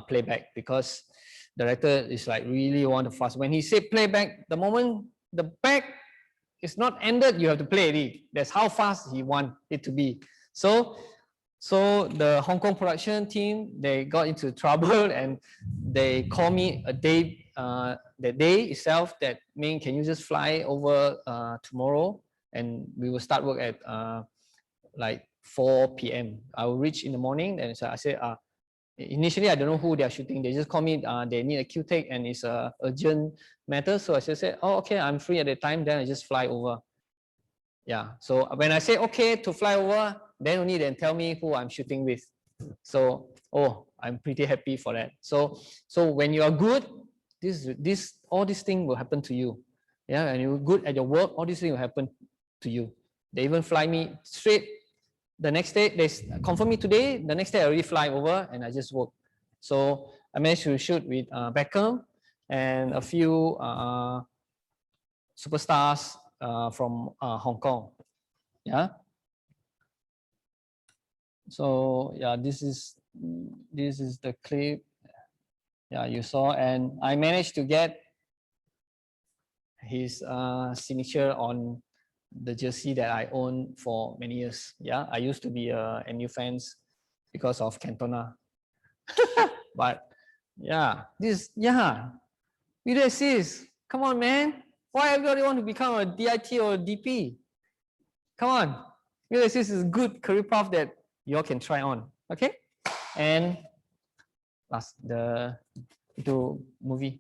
playback, because the director is like really want to fast. When he say playback, the moment the back is not ended, you have to play it. That's how fast he want it to be. So the Hong Kong production team, they got into trouble and they called me a day, the day itself, that Ming, can you just fly over tomorrow, and we will start work at like 4 p.m. I will reach in the morning. And so I said, initially I don't know who they are shooting. They just call me, they need a Q-take and it's a urgent matter. So I just said, oh, okay, I'm free at the time. Then I just fly over. Yeah, so when I say okay to fly over, then only then tell me who I'm shooting with. So, oh, I'm pretty happy for that. So when you are good, all these things will happen to you. Yeah, and you're good at your work, all these things will happen to you. They even fly me straight. The next day, they confirm me today. The next day, I already fly over and I just work. So I managed to shoot with Beckham and a few superstars from Hong Kong. Yeah. So yeah, this is the clip. Yeah, you saw, and I managed to get his signature on the jersey that I own for many years. Yeah, I used to be a MU fans because of Cantona. But yeah, video assist. Come on, man. Why everybody want to become a DIT or a DP? Come on. Video assist is a good career path that you all can try on. Okay? And last movie.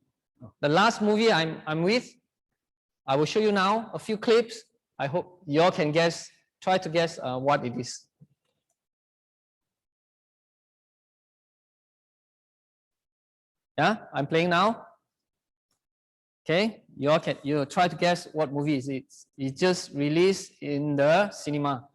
The last movie I'm with, I will show you now a few clips. I hope you all can try to guess what it is. Yeah, I'm playing now. Okay, you try to guess what movie is it. It just released in the cinema.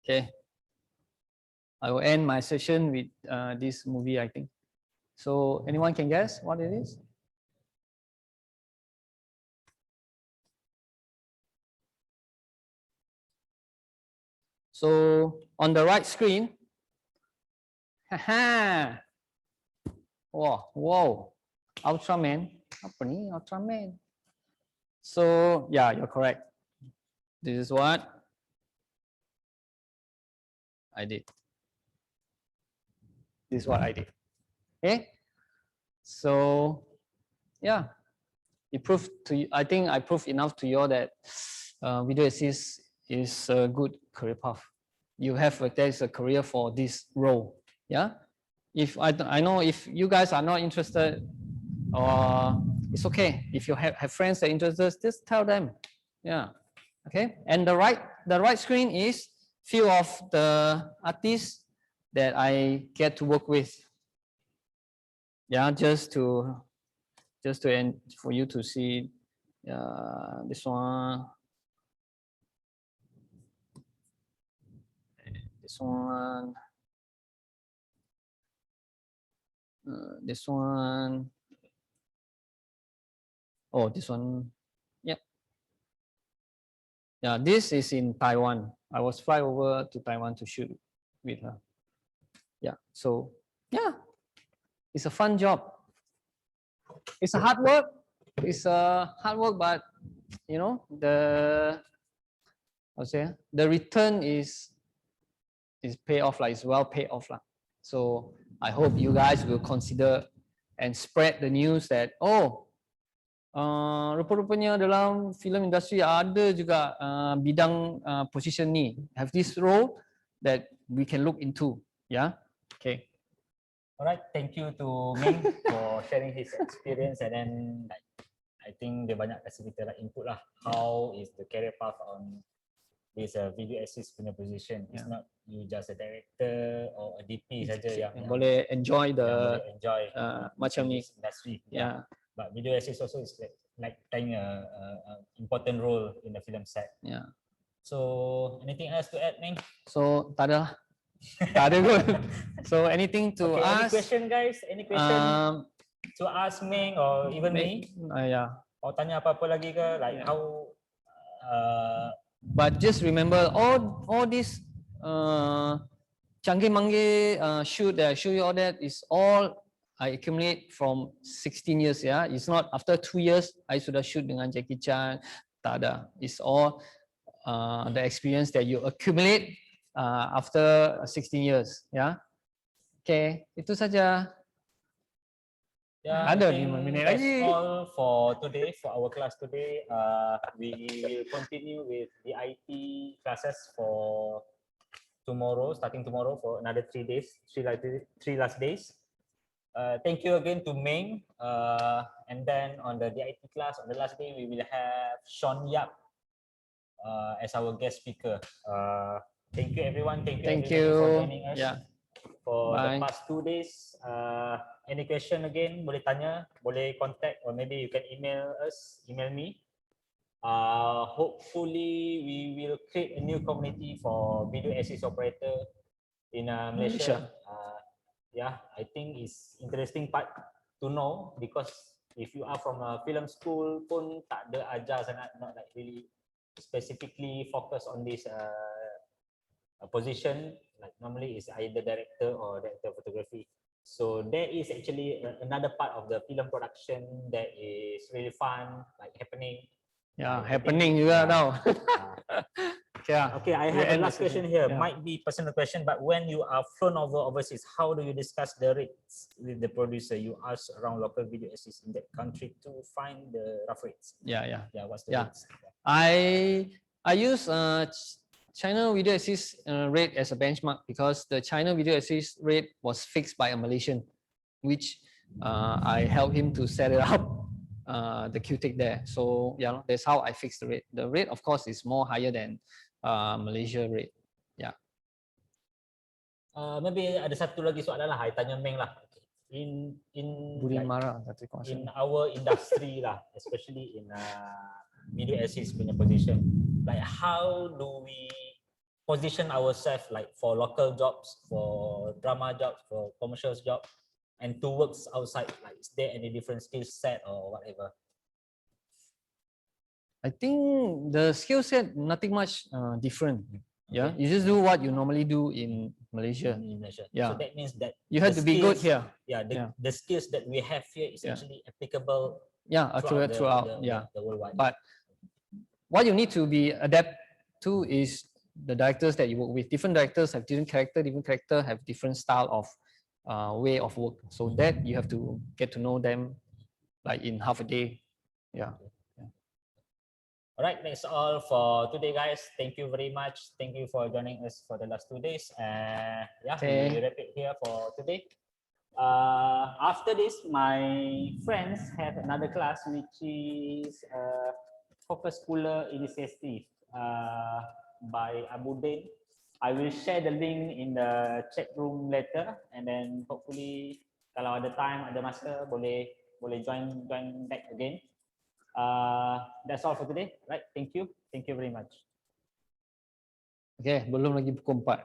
Okay, I will end my session with this movie, I think. So anyone can guess what it is? So on the right screen, haha, whoa, Ultraman. Apa ni? Ultraman. So yeah, you're correct. This is what I did. This is what I did. Okay. So yeah, it proved to you. I think I proved enough to you all that video assist is a good career path. You have there's a career for this role. Yeah. If I know if you guys are not interested, or it's okay. If you have friends that are interested, just tell them. Yeah. Okay. And the right screen is few of the artists that I get to work with. Yeah, just end for you to see this one, this one, this one. Oh, this one. Yeah. Yeah, this is in Taiwan. I was fly over to Taiwan to shoot with her. Yeah, so yeah, it's a fun job. It's a hard work. It's a hard work, but you know the return is pay off, like it's well paid off lah. So I hope you guys will consider and spread the news that rupa-rupanya dalam film industri ada juga bidang position ni, have this role that we can look into. Yeah, okay. Alright, thank you to Ming for sharing his experience, and then like I think dia banyak kasih kita like input lah how is the career path on this video assist punya position. It's not you just a director or a DP saja yang boleh enjoy the boleh enjoy macam ni. this industry. Yeah. But video assist also is like playing a important role in the film set. Yeah. So anything else to add, Ming? So tak ada lah. Tak ada kot. So anything to Okay, any ask? question guys? Any question to ask Ming or even me? Yeah. Or tanya apa-apa lagi ke? Like how but just remember all this canggih-manggih shoot that I show you, all that is all I accumulate from 16 years. Yeah, it's not after 2 years I sudah shoot dengan Jackie Chan. Tak ada. It's all the experience that you accumulate after 16 years. Yeah. Okay, itu saja. Yeah, Ada I think 5 minit that's lagi. all for today, for our class today. We will continue with the IT classes for tomorrow, starting tomorrow for another 3 days, three last days. Thank you again to Ming. And then on the DIT class, on the last day, we will have Sean Yap as our guest speaker. Thank you everyone. Thank you everybody for joining us. Yeah. For Bye. the past 2 days. Any question again, boleh tanya, boleh contact, or maybe you can email me. Hopefully we will create a new community for video assist operator in Malaysia. Yeah, I think it's interesting part to know, because if you are from a film school pun tak ada ajar sangat, not like really specifically focus on this position. Like normally is either director or director of photography. So there is actually another part of the film production that is really fun, like happening. Yeah, happening juga tau. Okay, I have a last question here. Might be personal question, but when you are flown over overseas, how do you discuss the rates with the producer? You ask around local video assists in that country to find the rough rates. Yeah. What's the rates? I use China video assist rate as a benchmark, because the China video assist rate was fixed by a Malaysian, which I helped him to set it up, the QTech there. So yeah, that's how I fixed the rate. The rate, of course, is more higher than Malaysia rate. Yeah. Maybe ada satu lagi soalan lah, I tanya Meng lah. In our industry lah, especially in video assist punya position, like how do we position ourselves, like for local jobs, for drama jobs, for commercial jobs, and to works outside? Like, is there any different skill set or whatever? I think the skill set nothing much different. Yeah, you just do what you normally do in Malaysia. Yeah. So that means that you have to be good here. Yeah, the skills that we have here is actually applicable. Yeah, throughout. The worldwide. But what you need to be adapt to is the directors that you work with. Different directors have different character. Different character have different style of way of work. So that you have to get to know them, like in half a day. Yeah. All right, that's all for today, guys. Thank you very much. Thank you for joining us for the last 2 days. We wrap it here for today. After this, my friends have another class, which is Focus Schooler Initiative by Abu Dain. I will share the link in the chat room later, and then hopefully kalau ada time, ada masa, boleh join back again. That's all for today, right? Thank you very much. Okay, belum lagi pukul 4.